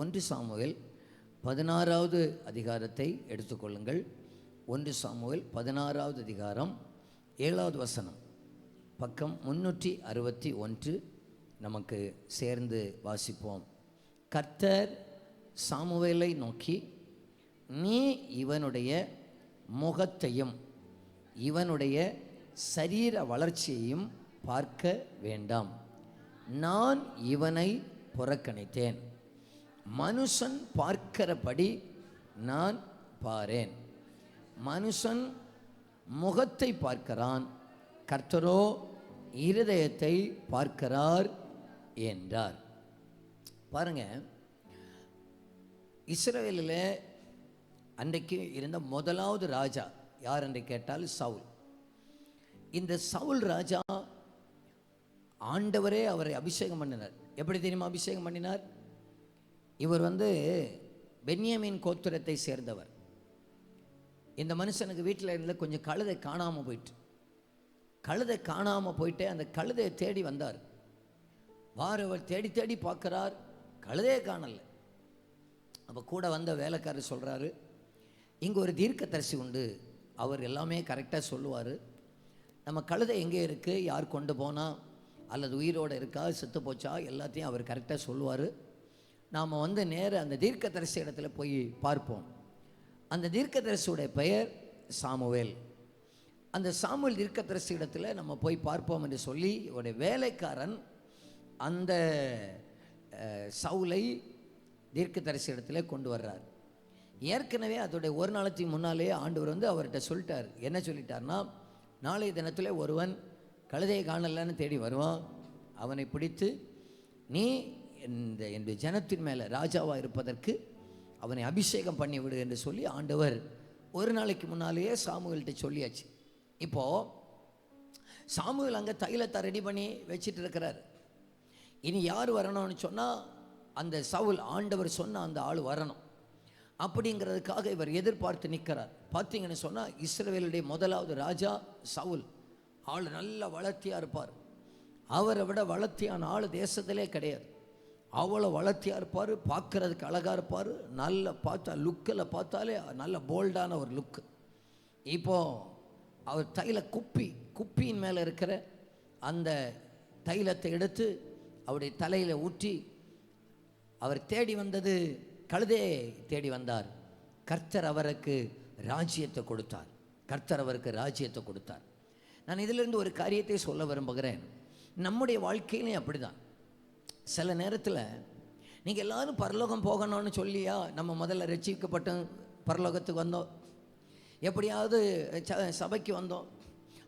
1 Samuel 16வது அதிகாரத்தை எடுத்துக்கொள்ளுங்கள். 1 Samuel 16வது அதிகாரம் 7வது வசனம், பக்கம் 361. நமக்கு சேர்ந்து வாசிப்போம். கர்த்தர் சாமுவேலை நோக்கி, நீ இவனுடைய முகத்தையும் இவனுடைய சரீர வளர்ச்சியையும் பார்க்க வேண்டாம். நான் இவனை புறக்கணித்தேன். மனுஷன் பார்க்கிறபடி நான் பாரேன். மனுஷன் முகத்தை பார்க்கிறான், கர்த்தரோ இருதயத்தை பார்க்கிறார் என்றார். பாருங்க, இஸ்ரவேலில் அன்றைக்கு இருந்த முதலாவது ராஜா யார் என்று கேட்டால் சவுல். இந்த சவுல் ராஜா ஆண்டவரே அவரை அபிஷேகம் பண்ணினார். எப்படி தெரியுமா அபிஷேகம் பண்ணினார்? இவர் பென்யாமீன் கோத்திரத்தை சேர்ந்தவர். இந்த மனுஷனுக்கு வீட்டில் இருந்த கொஞ்சம் கழுதை காணாமல் போயிட்டு, அந்த கழுதையை தேடி வந்தார். வாரவர் தேடி தேடி பார்க்குறார், கழுதையே காணல. அப்போ கூட வந்த வேலைக்காரர் சொல்கிறாரு, இங்கே ஒரு தீர்க்கதரிசி உண்டு, அவர் எல்லாமே கரெக்டாக சொல்லுவார். நம்ம கழுதை எங்கே இருக்குது, யார் கொண்டு போனால், அல்லது உயிரோடு இருக்கா செத்து போச்சா, எல்லாத்தையும் அவர் கரெக்டாக சொல்லுவார். நாம் நேர அந்த தீர்க்கதரிசி இடத்துல போய் பார்ப்போம். அந்த தீர்க்கதரிசியுடைய பெயர் சாமுவேல். அந்த சாமுவேல் தீர்க்கதரிசி இடத்துல நம்ம போய் பார்ப்போம் என்று சொல்லி இவருடைய வேலைக்காரன் அந்த சவுலை தீர்க்கதரிசி இடத்துல கொண்டு வர்றார். ஏற்கனவே அதோடைய ஒரு நாளைக்கு முன்னாலேயே ஆண்டவர் அவர்கிட்ட சொல்லிட்டார். என்ன சொல்லிட்டார்னா, நாளைய தினத்தில் ஒருவன் கழுதையை காணலன்னு தேடி வருவான், அவனை பிடித்து நீ என்னுடைய ஜனத்தின் மேலே ராஜாவாக இருப்பதற்கு அவனை அபிஷேகம் பண்ணி விடு என்று சொல்லி ஆண்டவர் ஒரு நாளைக்கு முன்னாலேயே சாமுவேல்கிட்ட சொல்லியாச்சு. இப்போது சாமுவேல் அங்கே தைலத்தை ரெடி பண்ணி வச்சிட்டு இருக்கிறார். இனி யார் வரணும்னு சொன்னால் அந்த சவுல், ஆண்டவர் சொன்ன அந்த ஆள் வரணும் அப்படிங்கிறதுக்காக இவர் எதிர்பார்த்து நிற்கிறார். பார்த்தீங்கன்னு சொன்னால் இஸ்ரவேலுடைய முதலாவது ராஜா சவுல். ஆள் நல்ல வளர்த்தியாக இருப்பார். அவரை விட வளர்த்தியான ஆள் தேசத்திலே கிடையாது. அவ்வளோ வளர்த்தியாக இருப்பார், பார்க்குறதுக்கு அழகாக இருப்பார். நல்ல பார்த்தா லுக்கில் பார்த்தாலே நல்ல போல்டான ஒரு லுக்கு. இப்போது அவர் குப்பியின் மேலே இருக்கிற அந்த தைலத்தை எடுத்து அவருடைய தலையில் ஊற்றி அவர் தேடி வந்தது, கழுதையை தேடி வந்தார். கர்த்தர் அவருக்கு ராஜ்யத்தை கொடுத்தார். நான் இதிலிருந்து ஒரு காரியத்தை சொல்ல விரும்புகிறேன். நம்முடைய வாழ்க்கையிலையும் அப்படி தான். சில நேரத்தில் நீங்கள் எல்லோரும் பரலோகம் போகணும்னு சொல்லியா நம்ம முதல்ல ரட்சிக்கப்பட்டு பரலோகத்துக்கு வந்தோம், எப்படியாவது சபைக்கு வந்தோம்,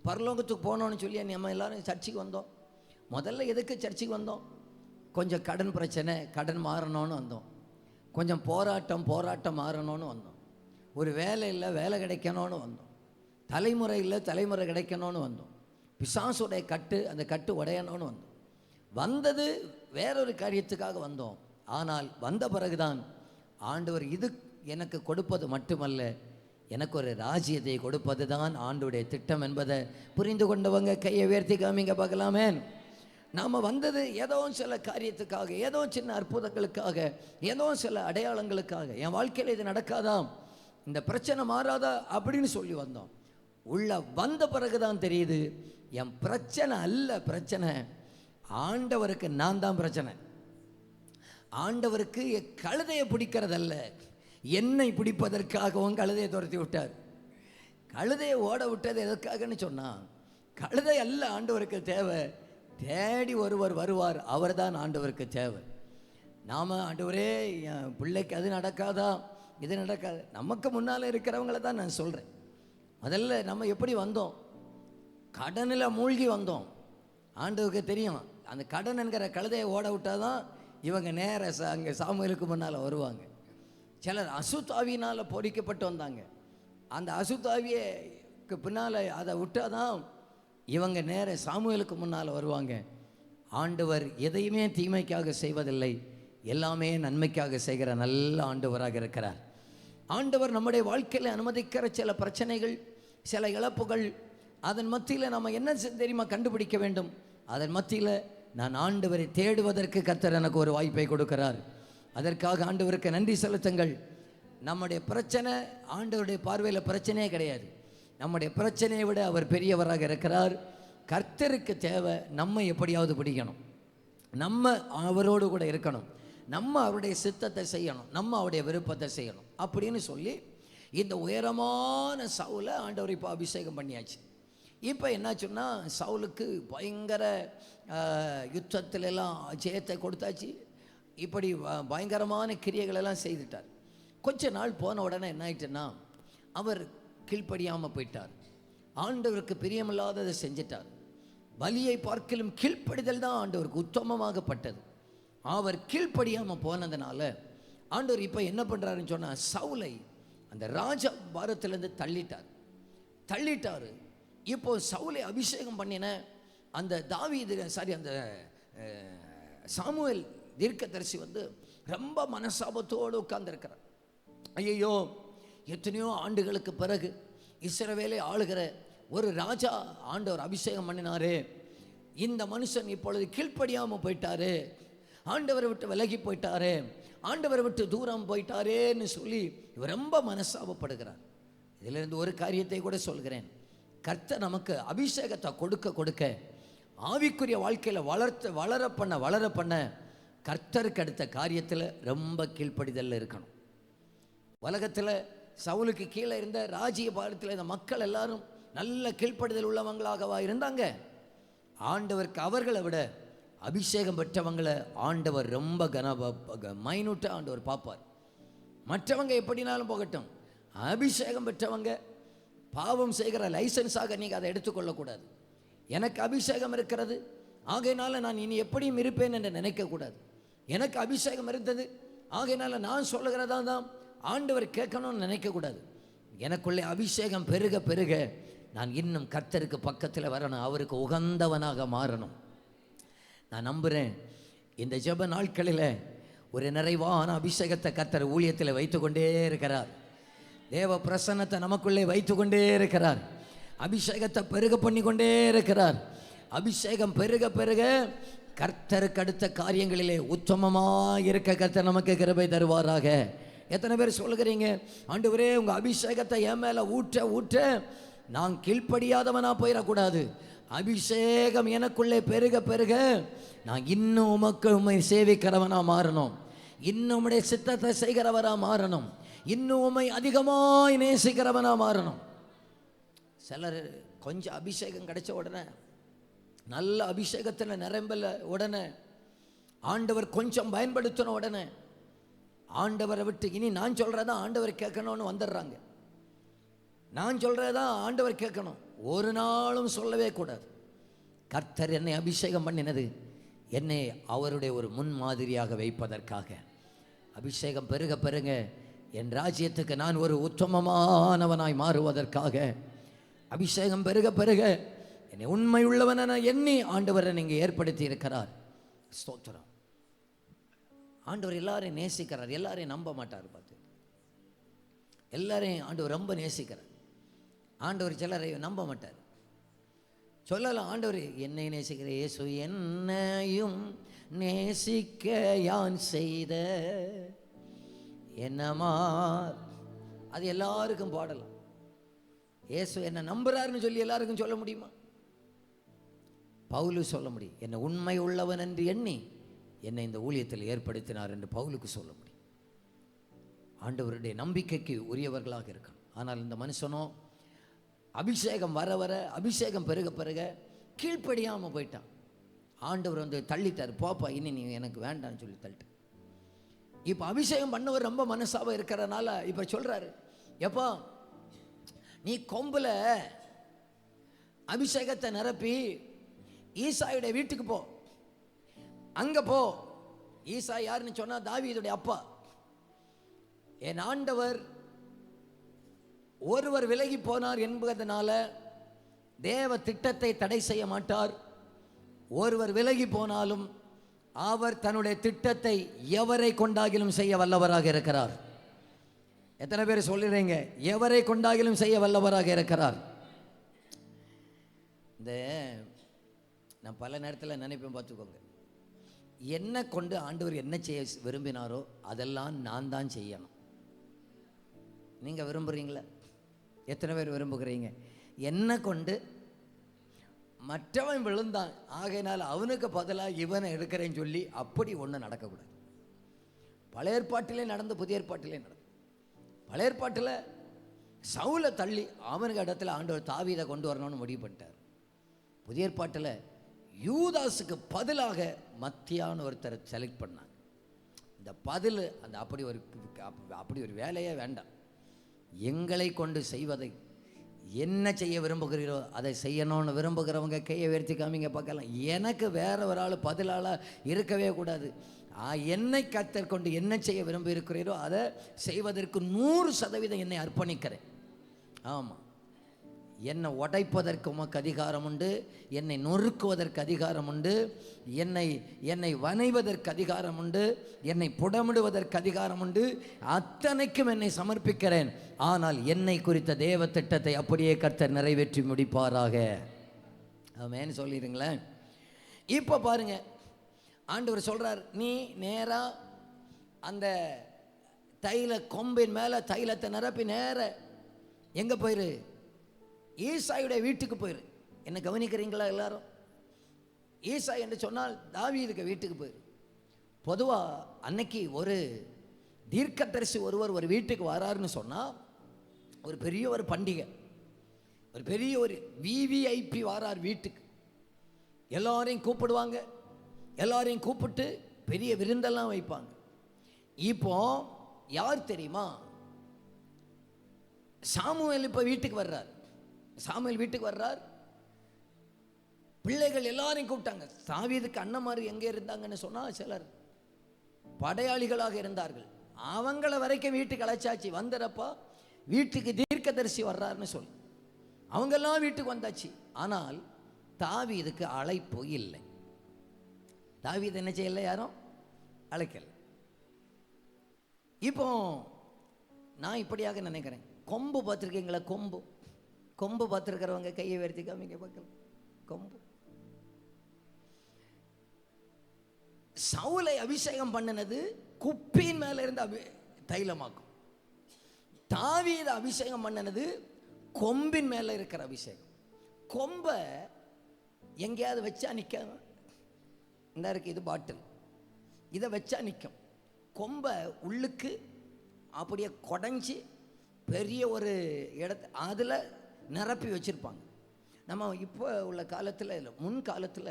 பரலோகத்துக்கு போகணும்னு சொல்லி நம்ம எல்லோரும் சர்ச்சுக்கு வந்தோம். முதல்ல எதுக்கு சர்ச்சுக்கு வந்தோம்? கொஞ்சம் கடன் பிரச்சனை, கடன் மாறணும்னு வந்தோம். கொஞ்சம் போராட்டம் மாறணும்னு வந்தோம். ஒரு வேலை இல்லை, வேலை கிடைக்கணும்னு வந்தோம். தலைமுறை இல்லை, தலைமுறை கிடைக்கணும்னு வந்தோம். பிசாசுடைய அந்த கட்டு உடையணும்னு வந்தோம். வந்தது வேறொரு காரியத்துக்காக வந்தோம். ஆனால் வந்த பிறகுதான் ஆண்டவர் இது எனக்கு கொடுப்பது மட்டுமல்ல, எனக்கு ஒரு ராஜ்யத்தை கொடுப்பது தான் ஆண்டவருடைய திட்டம் என்பதை புரிந்து கொண்டவங்க கையை உயர்த்தி காமிங்க பார்க்கலாமே. நாம் வந்தது ஏதோ சில காரியத்துக்காக, ஏதோ சின்ன அற்புதங்களுக்காக, ஏதோ சில அடையாளங்களுக்காக. என் வாழ்க்கையில் இது நடக்காதாம், இந்த பிரச்சனை மாறாதா அப்படின்னு சொல்லி வந்தோம். உள்ள வந்த பிறகுதான் தெரியுது, என் பிரச்சனை அல்ல, பிரச்சனை ஆண்டவருக்கு நான் தான் பிரச்சனை. ஆண்டவருக்கு கழுதையை பிடிக்கிறதல்ல, என்னை பிடிப்பதற்காகவும் கழுதையை துரத்தி விட்டார். கழுதையை ஓட விட்டது எதற்காகன்னு சொன்னால், கழுதை அல்ல ஆண்டவருக்கு தேவை, தேடி ஒருவர் வருவார், அவர் தான் ஆண்டவருக்கு தேவை. நாம் ஆண்டவரே என் பிள்ளைக்கு அது நடக்காதா, இது நடக்காது, நமக்கு முன்னால் இருக்கிறவங்கள தான் நான் சொல்கிறேன். முதல்ல நம்ம எப்படி வந்தோம்? கடனில் மூழ்கி வந்தோம். ஆண்டவருக்கு தெரியும், அந்த கடன் என்கிற கழுதையை ஓட விட்டால் தான் இவங்க நேர அங்கே சாமுவேலுக்கு முன்னால் வருவாங்க. சிலர் அசுத்தாவினால் பொறிக்கப்பட்டு வந்தாங்க. அந்த அசுத்தாவியக்கு பின்னால் அதை விட்டால் தான் இவங்க நேர சாமுவேலுக்கு முன்னால் வருவாங்க. ஆண்டவர் எதையுமே தீமைக்காக செய்வதில்லை, எல்லாமே நன்மைக்காக செய்கிற நல்ல ஆண்டவராக இருக்கிறார். ஆண்டவர் நம்முடைய வாழ்க்கையில் அனுமதிக்கிற சில பிரச்சனைகள், சில இழப்புகள், அதன் மத்தியில் நம்ம என்ன தெரியுமா கண்டுபிடிக்க வேண்டும்? அதன் மத்தியில் நான் ஆண்டவரை தேடுவதற்கு கர்த்தர் எனக்கு ஒரு வாய்ப்பை கொடுக்கிறார். அதற்காக ஆண்டவருக்கு நன்றி செலுத்துங்கள். நம்முடைய பிரச்சனை ஆண்டவருடைய பார்வையில் பிரச்சனையே கிடையாது. நம்முடைய பிரச்சனையை விட அவர் பெரியவராக இருக்கிறார். கர்த்தருக்கு தேவை நம்ம எப்படியாவது பிடிக்கணும், நம்ம அவரோடு கூட இருக்கணும், நம்ம அவருடைய சித்தத்தை செய்யணும், நம்ம அவருடைய விருப்பத்தை செய்யணும் அப்படின்னு சொல்லி இந்த உயரமான சவுலை ஆண்டவர் இப்போ அபிஷேகம் பண்ணியாச்சு. இப்போ என்னாச்சுன்னா சவுலுக்கு பயங்கர யுத்தத்திலெல்லாம் ஜெயத்தை கொடுத்தாச்சு. இப்படி பயங்கரமான கிரியைகளெல்லாம் செய்துட்டார். கொஞ்ச நாள் போன உடனே என்ன ஆயிட்டுன்னா அவர் கீழ்ப்படியாமல் போயிட்டார். ஆண்டவருக்கு பிரியமில்லாததை செஞ்சிட்டார். பலியை பார்க்கலும் கீழ்ப்படிதல் தான் ஆண்டவருக்கு உத்தமமாகப்பட்டது. அவர் கீழ்ப்படியாமல் போனதுனால ஆண்டவர் இப்போ என்ன பண்ணுறாருன்னு சொன்னால் சவுலை அந்த ராஜ பாரத்திலேருந்து தள்ளிட்டார். இப்போ சவுலை அபிஷேகம் பண்ணின அந்த தாவீது அந்த சாமுவேல் தீர்க்கதரிசி ரொம்ப மனசாபத்தோடு உட்கார்ந்துருக்கிறார். ஐயோ, எத்தனையோ ஆண்டுகளுக்கு பிறகு இஸ்ரவேலை ஆளுகிற ஒரு ராஜா ஆண்டவர் அபிஷேகம் பண்ணினாரு, இந்த மனுஷன் இப்பொழுது கீழ்ப்படியாமல் போயிட்டாரு, ஆண்டவரை விட்டு விலகி போயிட்டாரு, ஆண்டவரை விட்டு தூரம் போயிட்டாரேன்னு சொல்லி இவர் ரொம்ப மனசாபப்படுகிறார். இதிலிருந்து ஒரு காரியத்தை கூட சொல்கிறேன். கர்த்தர் நமக்கு அபிஷேகத்தை கொடுக்க ஆவிக்குரிய வாழ்க்கையில் வளர பண்ண கர்த்தருக்கு அடுத்த காரியத்தில் ரொம்ப கீழ்ப்படிதல் இருக்கணும். உலகத்தில் சவுலுக்கு கீழே இருந்த ராஜ்ய பாரத்தில் இந்த மக்கள் எல்லாரும் நல்ல கீழ்ப்படிதல் உள்ளவங்களாகவா இருந்தாங்க? ஆண்டவருக்கு அவர்களை விட அபிஷேகம் பெற்றவங்களை ஆண்டவர் ரொம்ப மைனூட்டாக ஆண்டவர் பார்ப்பார். மற்றவங்க எப்படினாலும் போகட்டும், அபிஷேகம் பெற்றவங்க பாவம் செய்கிற லைசன்ஸாக நீங்கள் அதை எடுத்துக்கொள்ளக்கூடாது. எனக்கு அபிஷேகம் இருக்கிறது, ஆகையினால நான் இனி எப்படியும் இருப்பேன் என்று நினைக்கக்கூடாது. எனக்கு அபிஷேகம் இருந்தது, ஆகையினால நான் சொல்லுகிறதா தான் ஆண்டவர் கேட்கணும்னு நினைக்கக்கூடாது. எனக்குள்ளே அபிஷேகம் பெருக நான் இன்னும் கர்த்தருக்கு பக்கத்தில் வரணும், அவருக்கு உகந்தவனாக மாறணும். நான் நம்புகிறேன் இந்த ஜெப நாட்களில் ஒரு நிறைவான அபிஷேகத்தை கர்த்தர் ஊழியத்தில் வைத்து கொண்டே இருக்கிறார். தேவ பிரசன்னத்தை நமக்குள்ளே வைத்து கொண்டே இருக்கிறார். அபிஷேகத்தை பெருக பண்ணி கொண்டே இருக்கிறார். அபிஷேகம் பெருக கர்த்தருக்கு அடுத்த காரியங்களிலே உத்தமமாக இருக்க கர்த்தர் நமக்கு கிருபை தருவாராக. எத்தனை பேர் சொல்லுகிறீங்க, ஆண்டவரே உங்கள் அபிஷேகத்தை என் மேலே ஊற்ற நான் கீழ்ப்படியாதவனாக போயிடக்கூடாது, அபிஷேகம் எனக்குள்ளே பெருக நான் இன்னும் உம்மை சேவிக்கிறவனாக மாறணும், இன்னும் உம்முடைய சித்தத்தை செய்கிறவராக மாறணும், இன்னும் உம்மை அதிகமாய் நேசிக்கிறவனாக மாறணும். சிலர் கொஞ்சம் அபிஷேகம் கிடைச்ச உடனே, நல்ல அபிஷேகத்தில் நிரம்பல உடனே, ஆண்டவர் கொஞ்சம் பயன்படுத்தின உடனே ஆண்டவரை விட்டு இனி நான் சொல்கிறதான் ஆண்டவர் கேட்கணும்னு வந்துடுறாங்க. நான் சொல்கிறதான் ஆண்டவர் கேட்கணும் ஒரு நாளும் சொல்லவே கூடாது. கர்த்தர் என்னை அபிஷேகம் பண்ணினது என்னை அவருடைய ஒரு முன்மாதிரியாக வைப்பதற்காக. அபிஷேகம் பெருக என் ராஜ்யத்துக்கு நான் ஒரு உத்தமமானவனாய் மாறுவதற்காக. அபிஷேகம் பெருக என்னை உண்மை உள்ளவன எண்ணி ஆண்டவரை நீங்கள் ஏற்படுத்தி இருக்கிறார். ஸ்தோத்திரம். ஆண்டவர் எல்லாரையும் நேசிக்கிறார், எல்லாரையும் நம்ப மாட்டார். பார்த்து எல்லாரையும் ஆண்டவர் ரொம்ப நேசிக்கிறார். ஆண்டவர் சிலரை நம்ப மாட்டார். சொல்லலாம், ஆண்டவர் என்னை நேசிக்கிற இயேசு என்னையும் நேசிக்க யான் செய்த என்னமா, அது எல்லாருக்கும் பாடலாம். இயேசு என்னை நம்புறாருன்னு சொல்லி எல்லாருக்கும் சொல்ல முடியுமா? பவுலு சொல்ல முடியும், என்னை உண்மை உள்ளவன் என்று எண்ணி என்னை இந்த ஊழியத்தில் ஏற்படுத்தினார் என்று பவுலுக்கு சொல்ல முடியும். ஆண்டவருடைய நம்பிக்கைக்கு உரியவர்களாக இருக்கணும். ஆனால் இந்த மனுஷனோ அபிஷேகம் வர அபிஷேகம் பெருக கீழ்ப்படியாமல் போயிட்டான். ஆண்டவர் தள்ளிட்டார், போப்பா இனி நீ எனக்கு வேண்டான்னு சொல்லி தள்ளிட்டு. இப்போ அபிஷேகம் பண்ணவர் ரொம்ப மனசாக இருக்கிறதுனால இப்போ சொல்கிறாரு, எப்பா நீ கொம்புல அபிஷேகத்தை நிரப்பி ஈசாயுடைய வீட்டுக்கு போ, அங்கே போ. ஈசா யாருன்னு சொன்னால் தாவீதுடைய அப்பா. என் ஆண்டவர் ஒருவர் விலகி போனார் என்பதனால தேவ திட்டத்தை தடை செய்ய மாட்டார். ஒருவர் விலகி போனாலும் அவர் தன்னுடைய திட்டத்தை எவரை கொண்டாகிலும் செய்ய வல்லவராக இருக்கிறார். எத்தனை பேர் சொல்லுறீங்க, எவரை கொண்டாகிலும் செய்ய வல்லவராக இருக்கிறார்? இந்த நான் பல நேரத்தில் நினைப்பேன், பார்த்துக்கோங்க, என்ன கொண்டு ஆண்டவர் என்ன செய்ய விரும்பினாரோ அதெல்லாம் நான் தான் செய்யணும். நீங்கள் விரும்புகிறீங்களா? எத்தனை பேர் விரும்புகிறீங்க? என்ன கொண்டு மற்றவன் விழுந்தான், ஆகையினால் அவனுக்கு பதிலாக இவனை எடுக்கிறேன்னு சொல்லி அப்படி ஒன்று நடக்கக்கூடாது. பழைய ஏற்பாட்டிலே நடந்து, புதிய ஏற்பாட்டிலே நடந்து. பழைய ஏற்பாட்டில் சவுலை தள்ளி அவனுக்கு இடத்துல ஆண்டவர் தாவீதை கொண்டு வரணும்னு முடிவு பண்ணிட்டார். புதிய ஏற்பாட்டில் யூதாஸுக்கு பதிலாக மத்தியான ஒருத்தரை செலக்ட் பண்ணாங்க. இந்த பதில் அந்த அப்படி ஒரு வேலையே வேண்டாம். எங்களை கொண்டு செய்வதை, என்ன செய்ய விரும்புகிறீரோ அதை செய்யணும்னு விரும்புகிறவங்க கையை உயர்த்தி காமிங்க பார்க்கலாம். எனக்கு வேற ஒரு ஆள் பதிலாளாக இருக்கவே கூடாது. என்னை கர்த்தர் கொண்டு என்ன செய்ய விரும்பி இருக்கிறீரோ அதை செய்வதற்கு 100% என்னை அர்ப்பணிக்கிறேன். ஆமாம், என்னை உடைப்பதற்கு உமக்கு அதிகாரம் உண்டு, என்னை நொறுக்குவதற்கு அதிகாரம் உண்டு, என்னை வனைவதற்கு அதிகாரம் உண்டு, என்னை புடமிடுவதற்கு அதிகாரம் உண்டு. அத்தனைக்கும் என்னை சமர்ப்பிக்கிறேன். ஆனால் என்னை குறித்த தேவ திட்டத்தை அப்படியே கர்த்தர் நிறைவேற்றி முடிப்பாராக. ஆமென் சொல்லிடுங்களேன். இப்போ பாருங்க, ஆண்டவர் சொல்றார், நீ நேரா அந்த தைல கொம்பின் மேலே தைலத்தை நிரப்பி நேர எங்கே போயிரு? ஈசாயுடைய வீட்டுக்கு போயிரு. என்ன கவனிக்கிறீங்களா எல்லாரும்? ஈசாய் என்று சொன்னால் தாவீதுக்கு வீட்டுக்கு போயிரு. பொதுவாக அன்னைக்கு ஒரு தீர்க்கதரிசி ஒருவர் ஒரு வீட்டுக்கு வராருன்னு சொன்னால் ஒரு பெரிய ஒரு பண்டிகை, ஒரு பெரிய ஒரு விவிஐபி வரார் வீட்டுக்கு. எல்லாரையும் கூப்பிடுவாங்க, எல்லாரையும் கூப்பிட்டு பெரிய விருந்தெல்லாம் வைப்பாங்க. இப்போ யார் தெரியுமா? சாமுவேல் இப்போ வீட்டுக்கு வர்றார். சாமுவேல் வீட்டுக்கு வர்றார். பிள்ளைகள் எல்லாரையும் கூப்பிட்டாங்க. தாவீதுக்கு அண்ணன்மார் எங்கே இருந்தாங்கன்னு சொன்னால் சிலர் படையாளிகளாக இருந்தார்கள். அவங்கள வரைக்கும் வீட்டுக்கு அழைச்சாச்சு. வந்துறப்பா வீட்டுக்கு தீர்க்கதரிசி வர்றாருன்னு சொல்லி அவங்கெல்லாம் வீட்டுக்கு வந்தாச்சு. ஆனால் தாவீதுக்கு அழைப்பு இல்லை. தாவீது என்ன செய்யலை? யாரும் அழைக்கல. இப்போ நான் இப்படியாக நினைக்கிறேன், கொம்பு பார்த்துருக்கீங்களா? கொம்பு பார்த்துருக்கிறவங்க கையை உயர்த்தி காமிங்க பார்க்கலாம். கொம்பு. சவுலை அபிஷேகம் பண்ணினது குப்பின் மேல இருந்து தைலமாக்கும். தாவீதை அபிஷேகம் பண்ணினது கொம்பின் மேல இருக்கிற அபிஷேகம். கொம்பை எங்கேயாவது வச்சா நிற்க, இந்த இருக்கு இது பாட்டில், இதை வச்சா நிற்கும். கொம்பை உள்ளுக்கு அப்படியே கொடைஞ்சி பெரிய ஒரு இடத்த அதில் நிரப்பி வச்சுருப்பாங்க. நம்ம இப்போ உள்ள காலத்தில் இல்லை, முன் காலத்தில்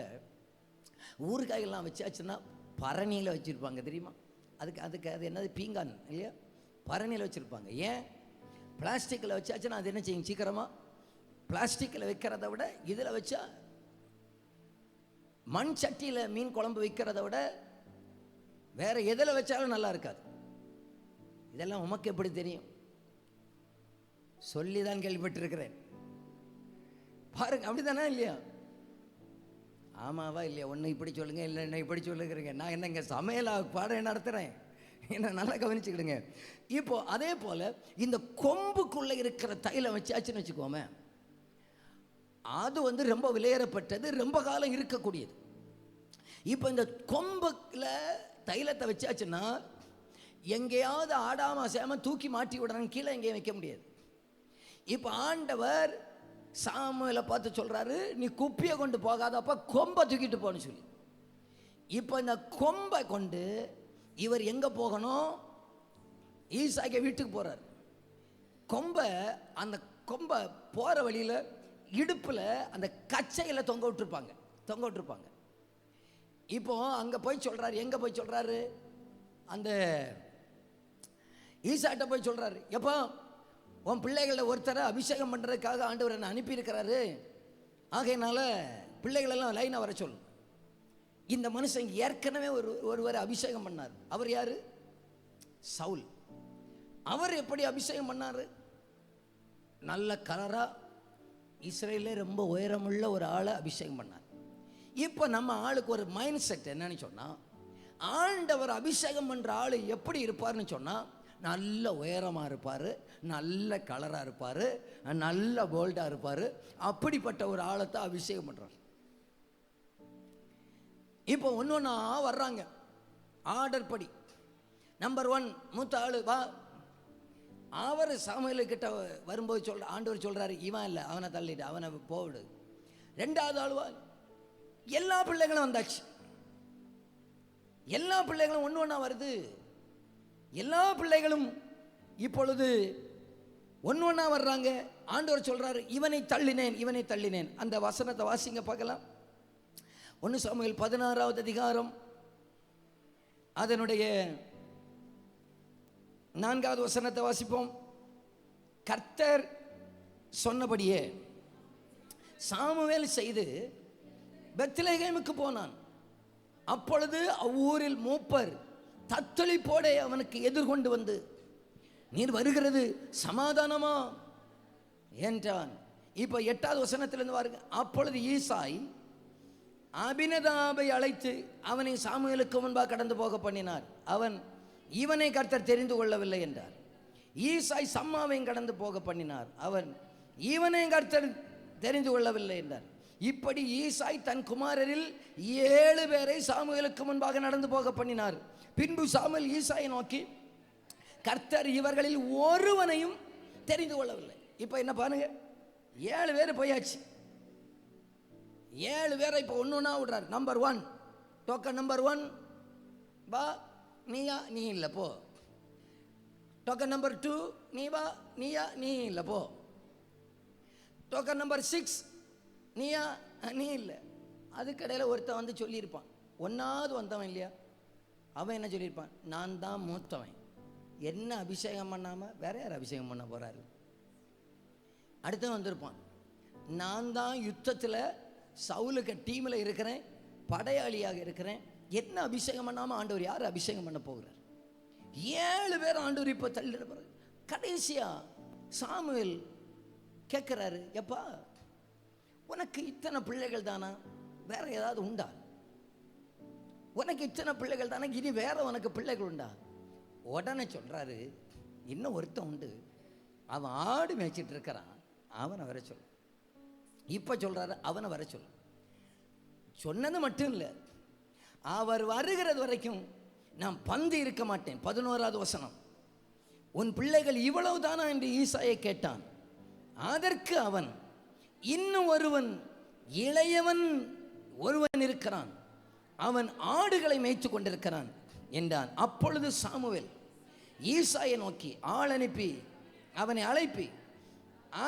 ஊறுகாயெல்லாம் வச்சாச்சுன்னா பரணியில் வச்சுருப்பாங்க தெரியுமா? அதுக்கு அது என்னது, பீங்கான் இல்லையா? பரணியில் வச்சுருப்பாங்க. ஏன்? பிளாஸ்டிக்கில் வச்சாச்சுன்னா அது என்ன செய்யும்? சீக்கிரமாக பிளாஸ்டிக்கில் வைக்கிறத விட இதில் வச்சா, மண் சட்டியில் மீன் குழம்பு வைக்கிறத விட வேற எதில் வச்சாலும் நல்லா இருக்காது. இதெல்லாம் உமக்கு எப்படி தெரியும்? சொல்லி தான் கேள்விப்பட்டிருக்கிறேன். பாருங்க, அப்படிதானே இல்லையா? ஆமாவா இல்லையா? ஒன்று இப்படி சொல்லுங்க, இல்லை என்ன இப்படி சொல்லுங்கிறீங்க. நான் என்ன இங்கே சமையலா பாடம் நடத்துகிறேன்? என்ன நல்லா கவனிச்சுக்கிடுங்க. இப்போ அதே போல் இந்த கொம்புக்குள்ளே இருக்கிற தைலம் வச்சாச்சுன்னு வச்சுக்கோமே, அது ரொம்ப விலையேறப்பட்டது, ரொம்ப காலம் இருக்கக்கூடியது. இப்போ இந்த கொம்புல தைலத்தை வச்சாச்சுன்னா எங்கேயாவது ஆடாம சேம தூக்கி மாட்டி விடுறாங்க, கீழே எங்கேயும் வைக்க முடியாது. இப்போ ஆண்டவர் சாமுவேலை பார்த்து சொல்றாரு, நீ குப்பியை கொண்டு போகாதப்பா, கொம்பை தூக்கிட்டு போன்னு சொல்லி. இப்போ இந்த கொம்பை கொண்டு இவர் எங்க போகணும்? ஈசாய்க்கு வீட்டுக்கு போறார். அந்த கொம்பை போற வழியில இடுப்புல அந்த கச்சையில தொங்க விட்டுருப்பாங்க. இப்போ அங்க போய் சொல்றாரு. எங்க போய் சொல்றாரு? அந்த ஈசாட்ட போய் சொல்றாரு, எப்போ உன் பிள்ளைகளை ஒருத்தரை அபிஷேகம் பண்றதுக்காக ஆண்டவர் என்னை அனுப்பியிருக்கிறாரு, ஆகையினால பிள்ளைகளெல்லாம் லைனை வர சொல்லு. இந்த மனுஷன் ஏற்கனவே ஒருவரை அபிஷேகம் பண்ணார். அவர் யாரு? சவுல். அவர் எப்படி அபிஷேகம் பண்ணாரு? நல்ல கலரா இஸ்ரேலே ரொம்ப உயரமுள்ள ஒரு ஆளை அபிஷேகம் பண்ணார். இப்போ நம்ம ஆளுக்கு ஒரு மைண்ட் செட் என்னன்னு சொன்னா, ஆண்டவர் அபிஷேகம் பண்ற ஆளு எப்படி இருப்பார்னு சொன்னா, நல்ல உயரமாக இருப்பார், நல்ல கலராக இருப்பார், நல்ல போல்டாக இருப்பார். அப்படிப்பட்ட ஒரு ஆளை தான் அபிஷேகம் பண்ணுறார். இப்போ ஒன்று ஒன்றா வர்றாங்க ஆர்டர் படி. நம்பர் 1 மூத்த ஆளு வா. அவர் சாமுவேலுக்கிட்ட வரும்போது ஆண்டவர் சொல்கிறாரு, இவன் இல்லை, அவனை தள்ளிட்டு அவனை போவிடு. 2வது ஆளுவா. எல்லா பிள்ளைகளும் வந்தாச்சு. எல்லா பிள்ளைகளும் ஒன்று ஒன்றா வருது. எல்லா பிள்ளைகளும் இப்பொழுது ஒன்று ஒன்றா வர்றாங்க. ஆண்டவர் சொல்கிறாரு, இவனை தள்ளினேன், இவனை தள்ளினேன். அந்த வசனத்தை வாசிங்க பார்க்கலாம். 1 சாமுவேல் 16வது அதிகாரம் அதனுடைய 4வது வசனத்தை வாசிப்போம். கர்த்தர் சொன்னபடியே சாமுவேல் செய்து பெத்லெகேமுக்கு போனான். அப்பொழுது அவ்வூரில் மூப்பர் தத்தளிப்போட அவனுக்கு எதிர்கொண்டு வந்து, நீர் வருகிறது சமாதானமா என்றான். இப்போ 8வது வசனத்திலிருந்து பாருங்க. அப்பொழுது ஈசாய் அபினதாபை அழைத்து அவனை சாமுவேலுக்கு முன்பாக கடந்து போக பண்ணினார். அவன், இவனை கர்த்தர் தெரிந்து கொள்ளவில்லை என்றார். ஈசாய் சம்மாவையும் கடந்து போக பண்ணினார். அவன், இவனை கர்த்தர் தெரிந்து கொள்ளவில்லை என்றார். இப்படி ஈசாய் தன் குமாரரில் 7 பேரை சாமுவேலுக்கு முன்பாக நடந்து போக பண்ணினார். பின்பு சாமுவேல் ஈசாயை நோக்கி, கர்த்தர் இவர்களில் ஒருவனையும் தெரிந்து கொள்ளவில்லை. இப்போ என்ன பாருங்க, 7 பேர் போயாச்சு. 7 பேரை இப்போ ஒன்று ஒன்றா விடுறார். நம்பர் 1 டோக்கன் நம்பர் 1 வா, நீயா, நீ இல்லை போ. டோக்கன் நம்பர் 2 நீ வா, நீயா, நீ இல்லை போ. டோக்கன் நம்பர் 6 நீயா, நீ இல்லை. அதுக்கடையில் ஒருத்தன் வந்து சொல்லியிருப்பான், 1வது வந்தவன் இல்லையா, அவன் என்ன சொல்லியிருப்பான், நான் தான் மூத்தவன், என்ன அபிஷேகம் பண்ணாமல் வேற யார் அபிஷேகம் பண்ண போகிறாரு. அடுத்து வந்திருப்பான், நான் தான் யுத்தத்தில் சவுலுக்கு டீமில் இருக்கிறேன், படையாளியாக இருக்கிறேன், என்ன அபிஷேகம் பண்ணாமல் ஆண்டவர் யார் அபிஷேகம் பண்ண போகிறார். 7 பேர் ஆண்டவர் இப்போ தள்ளிட போகிறார். கடைசியாக சாமுவேல் கேட்குறாரு, எப்பா உனக்கு இத்தனை பிள்ளைகள் தானா, வேற ஏதாவது உண்டா? உனக்கு இத்தனை பிள்ளைகள் தானே, இனி வேற உனக்கு பிள்ளைகள் உண்டா? உடனே சொல்றாரு, இன்னும் ஒருத்தன் உண்டு, அவன் ஆடு மேய்ச்சிட்டு இருக்கிறான், அவனை வர சொல். இப்ப சொல்றாரு, அவனை வர சொல். சொன்னது மட்டும் இல்லை, அவர் வருகிறது வரைக்கும் நான் பந்து இருக்க மாட்டேன். 11வது வசனம், உன் பிள்ளைகள் இவ்வளவு தானா என்று ஈசாயை கேட்டான். அதற்கு அவன், இன்னும் ஒருவன், இளையவன் ஒருவன் இருக்கிறான், அவன் ஆடுகளை மேய்த்து கொண்டிருக்கிறான் என்றான். அப்பொழுது சாமுவேல் ஈசாயை நோக்கி, ஆள் அனுப்பி அவனை அழைப்பி,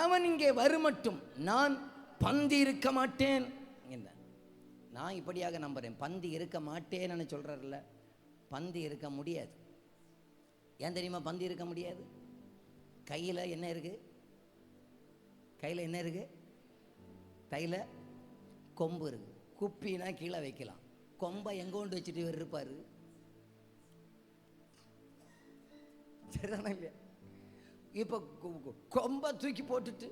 அவன் இங்கே வருமட்டும் நான் பந்தி இருக்க மாட்டேன் என்றான். நான் இப்படியாக நம்புறேன், பந்தி இருக்க மாட்டேன்னு சொல்றாருல்ல, பந்தி இருக்க முடியாது. ஏன் தெரியுமா பந்தி இருக்க முடியாது? கையில் என்ன இருக்கு? கையில் என்ன இருக்கு? கையில் கொம்பு இருக்கு. குப்பினா கீழே வைக்கலாம், கொம்பை எங்க கொண்டு வச்சுட்டு இருப்பாரு. சரிதானே இல்லையா? இப்போ கொம்பை தூக்கி போட்டுட்டு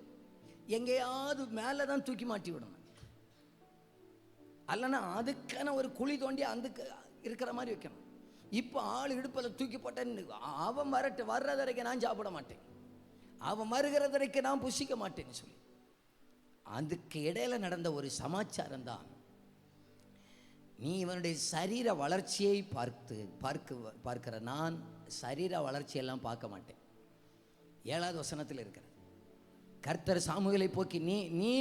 எங்கேயாவது மேலே தான் தூக்கி மாட்டி விடணும், அல்லனா அதுக்கான ஒரு குழி தோண்டி அதுக்கு இருக்கிற மாதிரி வைக்கணும். இப்போ ஆள் இடுப்பில் தூக்கி போட்டேன்னு அவன் வர்றது வரைக்கும் நான் சாப்பிட மாட்டேன், அவன் வருகிறது வரைக்கும் நான் புசிக்க மாட்டேன்னு சொல்லி, அதுக்கு இடையில நடந்த ஒரு சமாச்சாரம் தான். நீ இவனுடைய சரீர வளர்ச்சியை பார்க்கிற நான் சரீர வளர்ச்சியெல்லாம் பார்க்க மாட்டேன். 7வது வசனத்தில் இருக்கிற கர்த்தர் சாமுவேலை போக்கி, நீ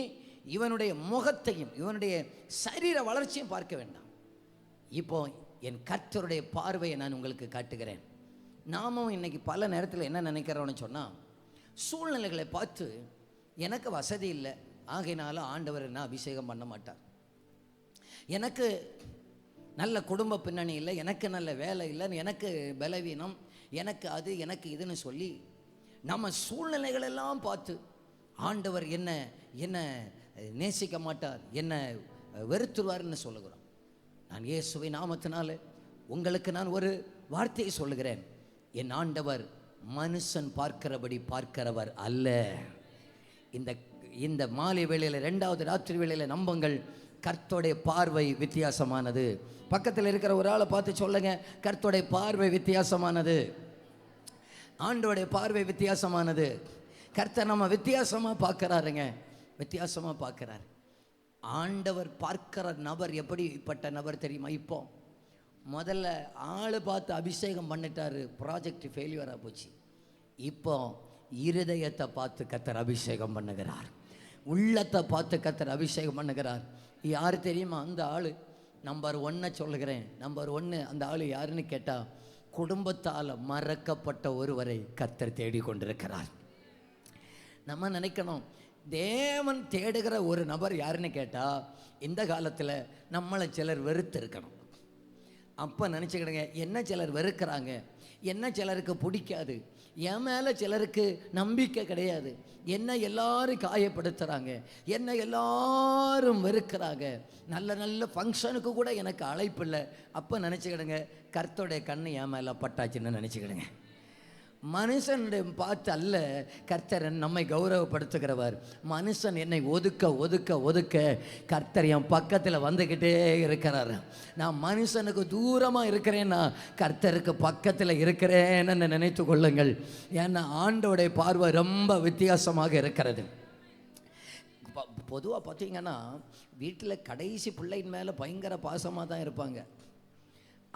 இவனுடைய முகத்தையும் இவனுடைய சரீர வளர்ச்சியும் பார்க்க வேண்டாம், இப்போ என் கர்த்தருடைய பார்வையை நான் உங்களுக்கு காட்டுகிறேன். நாமும் இன்னைக்கு பல நேரத்தில் என்ன நினைக்கிறோன்னு சொன்னால், சூழ்நிலைகளை பார்த்து எனக்கு வசதி இல்லை, ஆகையினால ஆண்டவர் என்ன அபிஷேகம் பண்ண மாட்டார், எனக்கு நல்ல குடும்ப பின்னணி இல்லை, எனக்கு நல்ல வேலை இல்லை, எனக்கு பலவீனம், எனக்கு அது எனக்கு இதுன்னு சொல்லி நம்ம சூழ்நிலைகளெல்லாம் பார்த்து ஆண்டவர் என்ன நேசிக்க மாட்டார், என்ன வெறுத்துருவார்னு சொல்லுகிறோம். நான் இயேசுவை நாமத்தினால உங்களுக்கு நான் ஒரு வார்த்தையை சொல்லுகிறேன், என் ஆண்டவர் மனுஷன் பார்க்கிறபடி பார்க்கிறவர் அல்ல. இந்த மாலை வேளையில் 2வது ராத்திரி வேளையில் நம்புங்கள், கர்த்தருடைய பார்வை வித்தியாசமானது. பக்கத்தில் இருக்கிற ஒரு ஆளை பார்த்து சொல்லுங்க, கர்த்தருடைய பார்வை வித்தியாசமானது, ஆண்டோடைய பார்வை வித்தியாசமானது. கர்த்தர் நம்ம வித்தியாசமாக பார்க்குறாருங்க, வித்தியாசமாக பார்க்குறாரு. ஆண்டவர் பார்க்கிற நபர் எப்படிப்பட்ட நபர் தெரியுமா? இப்போ முதல்ல ஆள் பார்த்து அபிஷேகம் பண்ணிட்டாரு, ப்ராஜெக்ட் ஃபெயிலியராக போச்சு. இப்போ இருதயத்தை பார்த்து கர்த்தர் அபிஷேகம் பண்ணுகிறார், உள்ளத்தை பார்த்து கர்த்தர் அபிஷேகம் பண்ணுகிறார். யார் தெரியுமா அந்த ஆள்? நம்பர் 1 சொல்லுகிறேன். நம்பர் 1 அந்த ஆள் யாருன்னு கேட்டால், குடும்பத்தால் மறக்கப்பட்ட ஒருவரை கர்த்தர் தேடிக்கொண்டிருக்கிறார். நம்ம நினைக்கணும், தேவன் தேடுகிற ஒரு நபர் யாருன்னு கேட்டால், இந்த காலத்தில் நம்மளை சிலர் வெறுத்து இருக்கணும். அப்போ நினச்சிக்கிடுங்க, என்ன சிலர் வெறுக்கிறாங்க, என்ன சிலருக்கு பிடிக்காது, என் மேலே சிலருக்கு நம்பிக்கை கிடையாது, என்ன எல்லாரும் காயப்படுத்துகிறாங்க, என்ன எல்லாரும் வெறுக்கிறாங்க, நல்ல நல்ல ஃபங்க்ஷனுக்கு கூட எனக்கு அழைப்பு இல்லை. அப்போ நினச்சிக்கிடுங்க, கர்த்தருடைய கண்ணு என் மேலே பட்டாச்சுன்னு நினச்சிக்கிடுங்க. மனுஷனுடைய பார்த்து அல்ல கர்த்தர் நம்மை கௌரவப்படுத்துகிறவர். மனுஷன் என்னை ஒதுக்க ஒதுக்க ஒதுக்க கர்த்தர் என் பக்கத்தில் வந்துக்கிட்டே இருக்கிறார். நான் மனுஷனுக்கு தூரமாக இருக்கிறேன்னா கர்த்தருக்கு பக்கத்தில் இருக்கிறேன்னு நினைத்து கொள்ளுங்கள். ஏன்னா ஆண்டோடைய பார்வை ரொம்ப வித்தியாசமாக இருக்கிறது. பொதுவாக பார்த்தீங்கன்னா வீட்டில் கடைசி பிள்ளையின் மேலே பயங்கர பாசமாக தான் இருப்பாங்க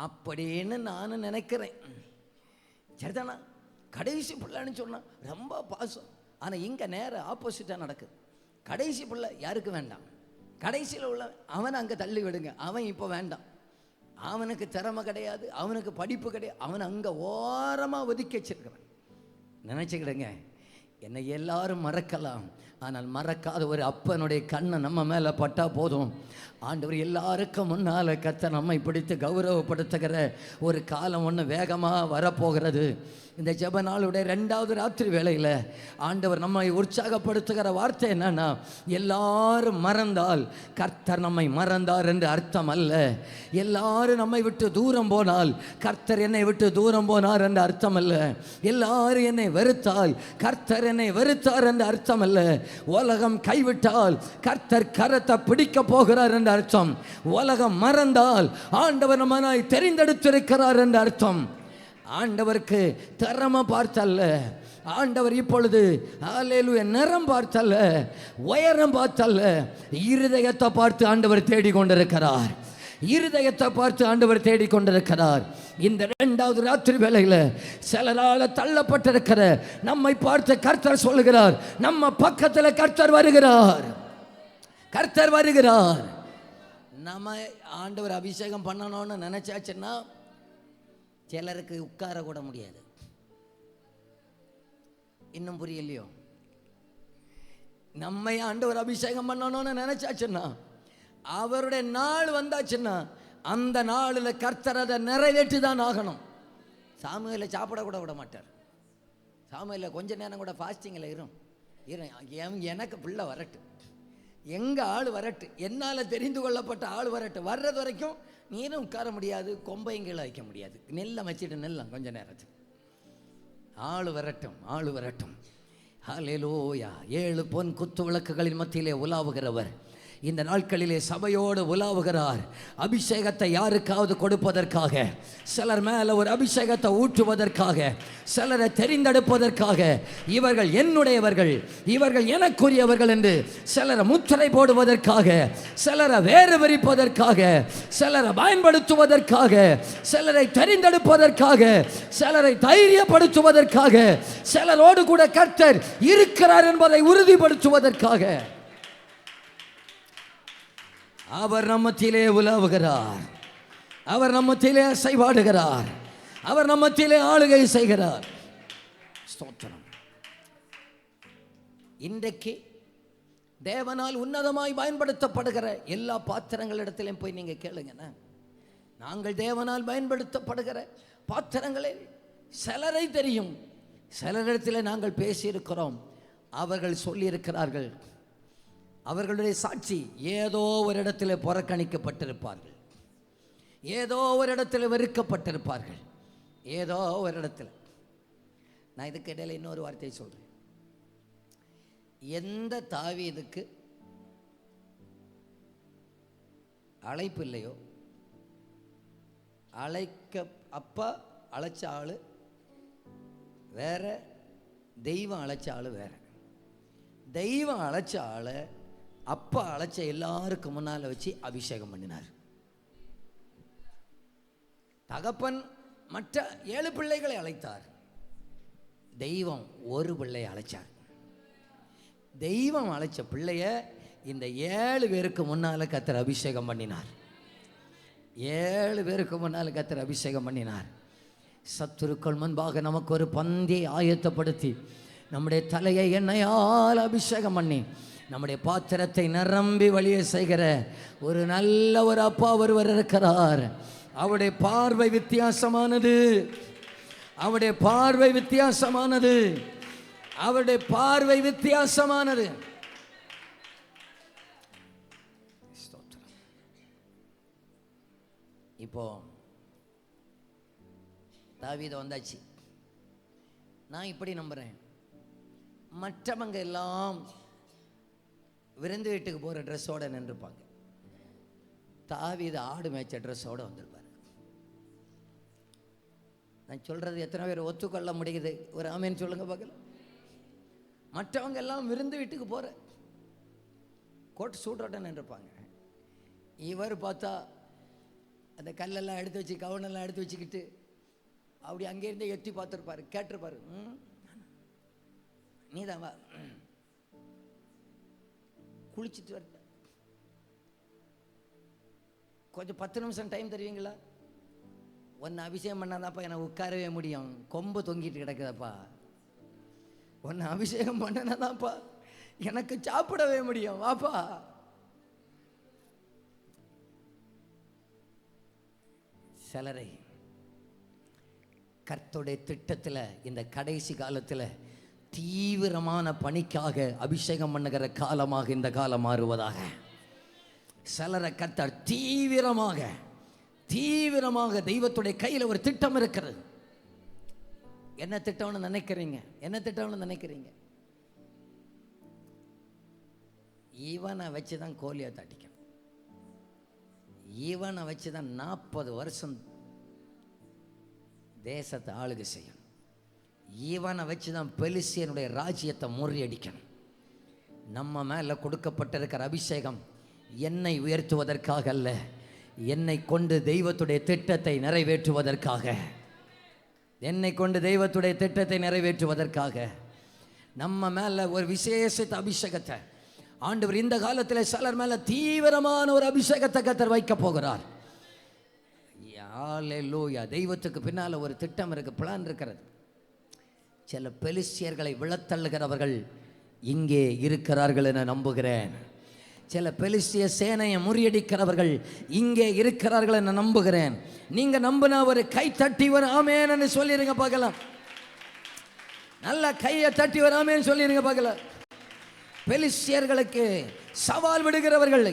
அப்படின்னு நான் நினைக்கிறேன். சரிதானா? கடைசி பிள்ளைன்னு சொன்னால் ரொம்ப பாசம். ஆனால் இங்கே நேரம் ஆப்போசிட்டாக நடக்குது. கடைசி பிள்ளை யாருக்கு வேண்டாம், கடைசியில் உள்ள அவனை அங்கே தள்ளி விடுங்க, அவன் இப்போ வேண்டாம், அவனுக்கு திறமை கிடையாது, அவனுக்கு படிப்பு கிடையாது, அவனை அங்கே ஓரமாக ஒதுக்கி வச்சிருக்கிறேன். நினச்சிக்கிடுங்க, என்னை எல்லாரும் மறக்கலாம், ஆனால் மறக்காத ஒரு அப்பனுடைய கண்ணை நம்ம மேலே பட்டா போதும். ஆண்டவர் எல்லாருக்கும் முன்னால் கர்த்தர் நம்மை பிடித்து கௌரவப்படுத்துகிற ஒரு காலம் ஒன்று வேகமாக வரப்போகிறது. இந்த ஜெப நாளுடைய 2வது ராத்திரி வேளையில் ஆண்டவர் நம்மை உற்சாகப்படுத்துகிற வார்த்தை என்னன்னா, எல்லாரும் மறந்தால் கர்த்தர் நம்மை மறந்தார் என்று அர்த்தம் அல்ல. எல்லாரும் நம்மை விட்டு தூரம் போனால் கர்த்தர் என்னை விட்டு தூரம் போனார் என்று அர்த்தம் அல்ல. எல்லாரும் என்னை வெறுத்தால் கர்த்தர் என்னை வெறுத்தார் என்று அர்த்தம் அல்ல. உலகம் கைவிட்டால் கர்த்தர் கரத்தை பிடிக்க போகிறார் என்று அர்த்தம். உலகம் மறந்தால் ஆண்டவர் நம்மை தெரிந்தெடுத்திருக்கிறார் என்று அர்த்தம். ஆண்டவருக்கு திறமை பார்த்தல்ல, ஆண்டவர் இப்பொழுது ஹல்லேலூயா நிறம் பார்த்தல்ல, உயரம் பார்த்தல்ல, இருதயத்தை பார்த்து ஆண்டவர் தேடிக்கொண்டிருக்கிறார். இருதயத்தை பார்த்து ஆண்டவர் தேடிக்கொண்டிருக்கிறார். இந்த 2வது ராத்திரி வேளையில் சிலரால தள்ளப்பட்டிருக்கிற நம்மை பார்த்து கர்த்தர் சொல்லுகிறார், நம்ம பக்கத்தில் கர்த்தர் வருகிறார், கர்த்தர் வருகிறார். நம்ம ஆண்டவர் அபிஷேகம் பண்ணணும்னு நினைச்சாச்சுன்னா சிலருக்கு உட்கார கூட முடியாது. இன்னும் புரியலையோ? நம்மை ஆண்டவர் அபிஷேகம் பண்ணணும்னு நினைச்சாச்சுன்னா, அவருடைய நாள் வந்தாச்சுன்னா அந்த நாளில் கர்த்தர் அதை நிறைவேற்றி தான் ஆகணும். சாமுவேலை சாப்பிட கூட விட மாட்டார். சாமுவேலை கொஞ்ச நேரம் கூட ஃபாஸ்டிங்கில் எனக்கு பிள்ளை வரட்டு, எங்கள் ஆள் வரட்டு, என்னால் தெரிந்து கொள்ளப்பட்ட ஆள் வரட்டு, வர்றது வரைக்கும் நீரும் உட்கார முடியாது, கொம்பையும் கீழே வைக்க முடியாது, நெல்லை வச்சுட்டு நெல்லாம் கொஞ்ச நேரத்துக்கு. ஆள் வரட்டும், ஆள் வரட்டும். ஹல்லேலூயா. 7 பொன் குத்து விளக்குகளின் மத்தியிலே உலாவுகிறவர் இந்த நாட்களிலே சபையோடு உலாவுகிறார். அபிஷேகத்தை யாருக்காவது கொடுப்பதற்காக, சிலர் மேலே ஒரு அபிஷேகத்தை ஊற்றுவதற்காக, சிலரை தெரிந்தெடுப்பதற்காக, இவர்கள் என்னுடையவர்கள், இவர்கள் எனக்குரியவர்கள் என்று சிலரை முத்திரை போடுவதற்காக, சிலரை வேறு விரிப்பதற்காக, சிலரை பயன்படுத்துவதற்காக, சிலரை தெரிந்தெடுப்பதற்காக, சிலரை தைரியப்படுத்துவதற்காக, சிலரோடு கூட கர்த்தர் இருக்கிறார் என்பதை உறுதிப்படுத்துவதற்காக அவர் நம்மத்திலே உலாவுகிறார். அவர் நம்மத்திலே அசைவாடுகிறார். அவர் நம்மத்திலே ஆளுகை செய்கிறார். ஸ்தோத்திரம். இன்றைக்கு தேவனால் உன்னதமாய் பயன்படுத்தப்படுகிற எல்லா பாத்திரங்களிடத்திலையும் போய் நீங்கள் கேளுங்க. நாங்கள் தேவனால் பயன்படுத்தப்படுகிற பாத்திரங்களே சிலரை தெரியும், சிலரிடத்தில் நாங்கள் பேசியிருக்கிறோம். அவர்கள் சொல்லியிருக்கிறார்கள், அவர்களுடைய சாட்சி ஏதோ ஒரு இடத்துல புறக்கணிக்கப்பட்டிருப்பார்கள், ஏதோ ஒரு இடத்துல வெறுக்கப்பட்டிருப்பார்கள், ஏதோ ஒரு இடத்துல. நான் இதுக்கு இடையில இன்னொரு வார்த்தையை சொல்றேன். எந்த தாவீதுக்கு அழைப்பு இல்லையோ, அப்பா அழைச்ச ஆளு வேற, தெய்வம் அழைச்ச ஆளு வேற. தெய்வம் அழைச்ச ஆளை அப்பா அழைச்ச எல்லாருக்கும் முன்னால் வச்சு அபிஷேகம் பண்ணினார். தகப்பன் மற்ற 7 பிள்ளைகளை அழைத்தார், தெய்வம் ஒரு பிள்ளையை அழைச்சார். தெய்வம் அழைச்ச பிள்ளைய இந்த 7 பேருக்கு முன்னால் கர்த்தர் அபிஷேகம் பண்ணினார். 7 பேருக்கு முன்னால் கர்த்தர் அபிஷேகம் பண்ணினார். சத்துருக்கள் முன்பாக நமக்கு ஒரு பந்தியை ஆயத்தப்படுத்தி நம்முடைய தலையை எண்ணெயால் அபிஷேகம் பண்ணி நம்முடைய பாத்திரத்தை நிரம்பி வழிய செய்கிற ஒரு நல்ல ஒரு அப்பா ஒருவர் இருக்கிறார். அவருடைய பார்வை வித்தியாசமானது. அவருடைய பார்வை வித்தியாசமானது. அவருடைய பார்வை வித்தியாசமானது. இப்போ தாவீது வந்தாச்சு. நான் இப்படி நம்புறேன், மற்றவங்க எல்லாம் விருந்து வீட்டுக்கு போகிற ட்ரெஸ்ஸோடு நின்றுப்பாங்க. தாவீது ஆடு மேய்ச்ச ட்ரெஸ்ஸோடு வந்திருப்பார். நான் சொல்கிறது எத்தனை பேர் ஒத்துக்கொள்ள முடியுது? ஒரு ஆமேன்னு சொல்லுங்க பார்க்கலாம். மற்றவங்க எல்லாம் விருந்து வீட்டுக்கு போகிற கோட் சூட்டோட நின்றுப்பாங்க. இவர் பார்த்தா அந்த கல்லெல்லாம் எடுத்து வச்சு கவனெல்லாம் எடுத்து வச்சுக்கிட்டு அப்படி அங்கேருந்தே எத்தி பார்த்துருப்பாரு, கேட்டிருப்பாரு, நீதான் வா, குளிச்சுட்டு வர, கொஞ்சம் 10 நிமிஷம் டைம் தருவீங்களா? ஒன்று அபிஷேகம் பண்ணாதாப்பா எனக்கு உட்காரவே முடியும், கொம்பு தொங்கிட்டு கிடக்குதாப்பா. ஒன்று அபிஷேகம் பண்ணனாதான்ப்பா எனக்கு சாப்பிடவே முடியும், வாப்பா. சிலரை கர்த்தருடைய திட்டத்தில் இந்த கடைசி காலத்தில் தீவிரமான பணிக்காக அபிஷேகம் பண்ணுகிற காலமாக இந்த காலம் மாறுவதாக. சிலரை கர்த்தர் தீவிரமாக தீவிரமாக தெய்வத்துடைய கையில் ஒரு திட்டம் இருக்கிறது. என்ன திட்டம்னு நினைக்கிறீங்க? என்ன திட்டம்னு நினைக்கிறீங்க? இவனை வச்சு தான் கோலியை தாட்டிக்கணும். இவனை வச்சு தான் 40 வருஷம் தேசத்தை ஆளுகை செய்யணும். இவனை வச்சு தான் பெலிஸ்தியனுடைய ராஜ்யத்தை முறியடிக்கணும். நம்ம மேலே கொடுக்கப்பட்டிருக்கிற அபிஷேகம் என்னை உயர்த்துவதற்காக அல்ல, என்னை கொண்டு தெய்வத்துடைய திட்டத்தை நிறைவேற்றுவதற்காக. என்னை கொண்டு தெய்வத்துடைய திட்டத்தை நிறைவேற்றுவதற்காக நம்ம மேலே ஒரு விசேஷ அபிஷேகத்தை ஆண்டவர் இந்த காலத்தில் சிலர் மேலே தீவிரமான ஒரு அபிஷேகத்தை கர்த்தர் வைக்க போகிறார். ஹல்லேலூயா. தெய்வத்துக்கு பின்னால் ஒரு திட்டம் இருக்கு, பிளான் இருக்கிறது. சில பெலிஸ்தியர்களை விழத்தள்ளுகிறவர்கள் இங்கே இருக்கிறார்கள் என நம்புகிறேன். சில பெலிஸ்திய சேனையை முறியடிக்கிறவர்கள் இங்கே இருக்கிறார்கள் என நம்புகிறேன். நீங்க நம்பினா ஒரு கை தட்டி ஒரு ஆமேன்னு சொல்லிருங்க பார்க்கலாம். நல்ல கையை தட்டி ஒரு ஆமேன்னு சொல்லிருங்க பார்க்கலாம். பெலிஸ்தியர்களுக்கு சவால் விடுகிறவர்கள்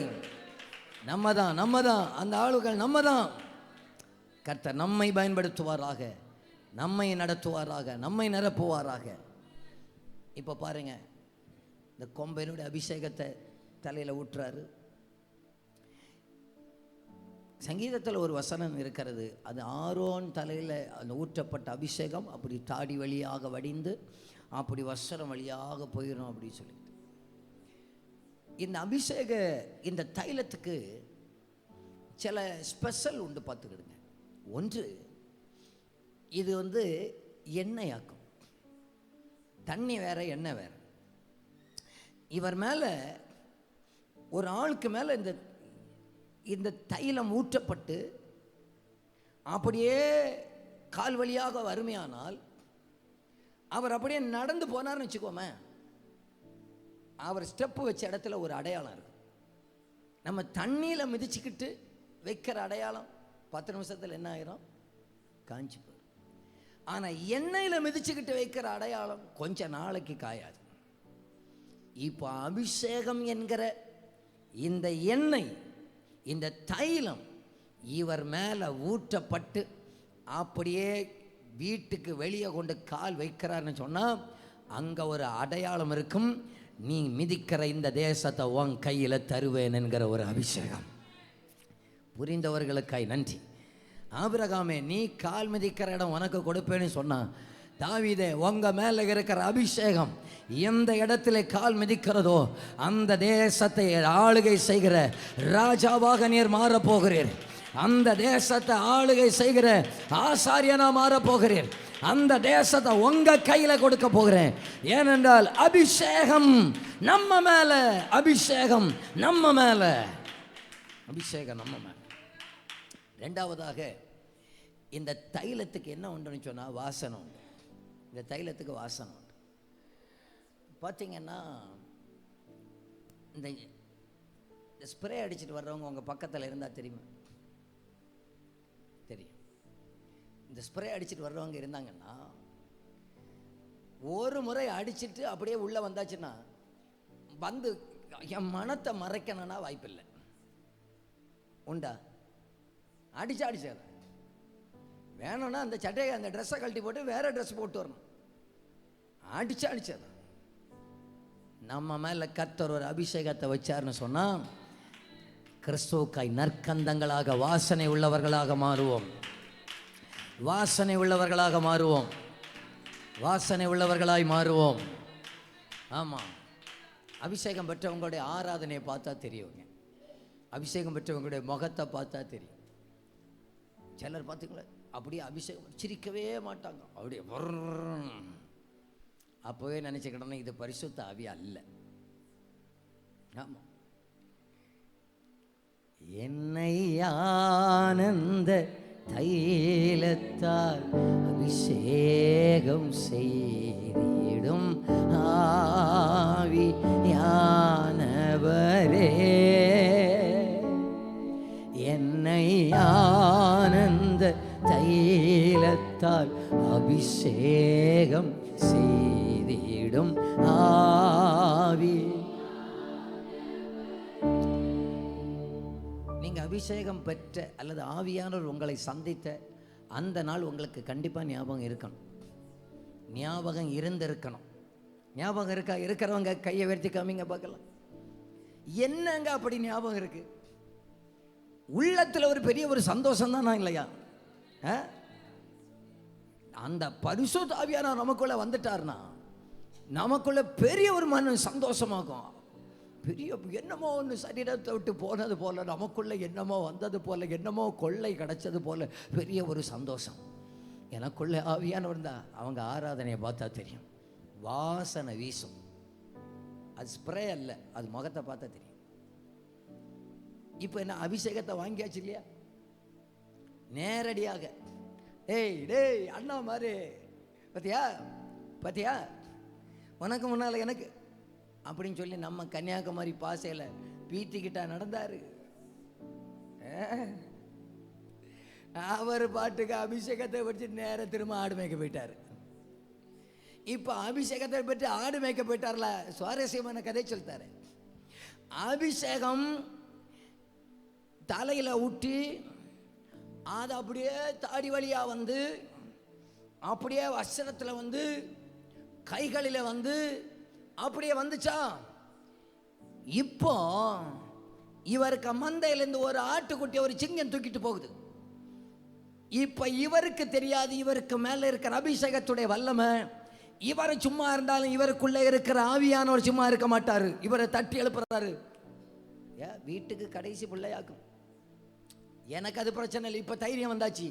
நம்ம தான் அந்த ஆளுகள் நம்ம தான். கர்த்தர் நம்மை பயன்படுத்துவாராக, நம்மை நடத்துவாராக, நம்மை நிரப்புவாராக. இப்போ பாருங்க, இந்த கொம்பனுடைய அபிஷேகத்தை தலையில் ஊற்றுறாரு. சங்கீதத்தில் ஒரு வசனம் இருக்கிறது, அது ஆரோன் தலையில் அந்த ஊற்றப்பட்ட அபிஷேகம் அப்படி தாடி வழியாக வடிந்து அப்படி வஸ்திரம் வழியாக போயிடும் அப்படின்னு சொல்லி. இந்த அபிஷேக இந்த தைலத்துக்கு சில ஸ்பெஷல் உண்டு, பார்த்துக்கிடுங்க. ஒன்று, இது எண்ணெயாக்கும். தண்ணி வேற எண்ணெய் வேற. இவர் மேலே ஒரு ஆளுக்கு மேலே இந்த தைலம் ஊற்றப்பட்டு அப்படியே கால் வழியாக வறுமையானால் அவர் அப்படியே நடந்து போனார்னு வச்சுக்கோமே, அவர் ஸ்டெப்பு வச்ச இடத்துல ஒரு அடையாளம் இருக்கும். நம்ம தண்ணியில் மிதிச்சுக்கிட்டு வைக்கிற அடையாளம் 10 நிமிஷத்தில் என்ன ஆயிரும்? காஞ்சி போயிடும். ஆனால் எண்ணெயில் மிதிச்சுக்கிட்டு வைக்கிற அடையாளம் கொஞ்ச நாளைக்கு காயாது. இப்போ அபிஷேகம் என்கிற இந்த எண்ணெய், இந்த தைலம் இவர் மேலே ஊற்றப்பட்டு அப்படியே வீட்டுக்கு வெளியே கொண்டு கால் வைக்கிறார்னு சொன்னால் அங்கே ஒரு அடையாளம் இருக்கும். நீ மிதிக்கிற இந்த தேசத்தை உன் கையில் தருவேன் என்கிற ஒரு அபிஷேகம். புரிந்தவர்களுக்காய் நன்றி. ஆபிரகாமே, நீ கால் மிதிக்கிற இடம் உனக்கு கொடுப்பேன்னு சொன்னான். தாவீதே, உங்க மேலே இருக்கிற அபிஷேகம் எந்த இடத்துல கால் மிதிக்கிறதோ அந்த தேசத்தை ஆளுகை செய்கிற ராஜாவாக நீர் மாறப்போகிறீர். அந்த தேசத்தை ஆளுகை செய்கிற ஆசாரியனா மாறப்போகிறீர். அந்த தேசத்தை உங்க கையில கொடுக்க போகிறேன். ஏனென்றால் அபிஷேகம் நம்ம மேல, அபிஷேகம் நம்ம மேல, அபிஷேகம் நம்ம மேல. ரெண்டாவதாக, இந்த தைலத்துக்கு என்ன உண்டுன்னு சொன்னா வாசனை உண்டு. இந்த தைலத்துக்கு வாசனை உண்டு. பார்த்தீங்கன்னா இந்த ஸ்ப்ரே அடிச்சுட்டு வர்றவங்க உங்கள் பக்கத்தில் இருந்தால் தெரியுமா? தெரியும். இந்த ஸ்ப்ரே அடிச்சுட்டு வர்றவங்க இருந்தாங்கன்னா ஒரு முறை அடிச்சுட்டு அப்படியே உள்ளே வந்தாச்சுன்னா வந்து என் மனத்தை மறைக்கணும்னா வாய்ப்பில்லை. உண்டா? அடிச்சா வேணும்னா அந்த சட்டையை, அந்த ட்ரெஸ்ஸை கழட்டி போட்டு வேற ட்ரெஸ் போட்டு வரணும். அடிச்சா நம்ம மேல கர்த்தர் ஒரு அபிஷேகத்தை வச்சாருன்னு சொன்னா கிறிஸ்துவுக்காய் நற்கந்தங்களாக வாசனை உள்ளவர்களாக மாறுவோம். வாசனை உள்ளவர்களாக மாறுவோம். வாசனை உள்ளவர்களாய் மாறுவோம். ஆமாம். அபிஷேகம் பெற்றவங்களுடைய ஆராதனையை பார்த்தா தெரியுங்க. அபிஷேகம் பெற்றவங்களுடைய முகத்தை பார்த்தா தெரியும். சிலர் பார்த்துங்களேன், அப்படியே அபிஷேகம் சிரிக்கவே மாட்டாங்க. அப்படியே அப்போவே நினச்சிக்கிட்டோன்னா இது பரிசுத்த ஆவி அல்ல. ஆமாம். என்னை ஆனந்த தைலத்தால் அபிஷேகம் செய்திடும் ஆவியானவரே, என்னை ஆனந்த தைலத்தால் அபிஷேகம் செய்திடும் ஆவி. நீங்கள் அபிஷேகம் பெற்ற அல்லது ஆவியானவர் உங்களை சந்தித்த அந்த நாள் உங்களுக்கு கண்டிப்பாக ஞாபகம் இருக்கணும். ஞாபகம் இருந்திருக்கணும். ஞாபகம் இருக்கா? இருக்கிறவங்க கையை உயர்த்தி காமிங்க பார்க்கலாம். என்னங்க அப்படி ஞாபகம் இருக்கு? உள்ளத்தில் ஒரு பெரிய ஒரு சந்தோஷம் தானா இல்லையா? அந்த பரிசுத்த ஆவியானவர் நமக்குள்ள வந்துட்டார்னா நமக்குள்ள பெரிய ஒரு மன சந்தோஷமாகும். பெரிய என்னமோ ஒன்று சரீரத்தை விட்டு போனது போல, நமக்குள்ள என்னமோ வந்தது போல, என்னமோ கொள்ளை கிடைச்சது போல பெரிய ஒரு சந்தோஷம். எனக்குள்ள ஆவியானவர் தான். அவங்க ஆராதனையை பார்த்தா தெரியும். வாசனை வீசும். அது ஸ்ப்ரே அல்ல, அது முகத்தை பார்த்தா தெரியும். இப்போ என்ன, அபிஷேகத்தை வாங்கியாச்சு இல்லையா? நேரடியாக டேய் அண்ணா மாதிரி பார்த்தியா உனக்கு முன்னால் எனக்கு அப்படின்னு சொல்லி நம்ம கன்னியாகுமரி பாசையில் பீத்திக்கிட்டா நடந்தாரு. அவர் பாட்டுக்கு அபிஷேகத்தை வச்சு நேர திரும்ப ஆடு மேய்க்க போயிட்டார். இப்போ அபிஷேகத்தை பற்றி ஆடு மேய்க்க போயிட்டார்ல, சுவாரஸ்யமான கதை சொல்லிட்டாரு. அபிஷேகம் தலையில் ஊட்டி அது அப்படியே தாடி வழியாக வந்து அப்படியே வஸ்திரத்தில் வந்து கைகளில் வந்து அப்படியே வந்துச்சா. இப்போ இவருக்கு மந்தையிலேருந்து ஒரு ஆட்டுக்குட்டி ஒரு சிங்கம் தூக்கிட்டு போகுது. இப்போ இவருக்கு தெரியாது இவருக்கு மேலே இருக்கிற அபிஷேகத்துடைய வல்லமை. இவர் சும்மா இருந்தாலும் இவருக்குள்ளே இருக்கிற ஆவியானவர் சும்மா இருக்க மாட்டார். இவரை தட்டி எழுப்புறாரு. வீட்டுக்கு கடைசி பிள்ளையாக்கும். எனக்கு அது பிரச்சனை இல்லை. இப்போ தைரியம் வந்தாச்சு.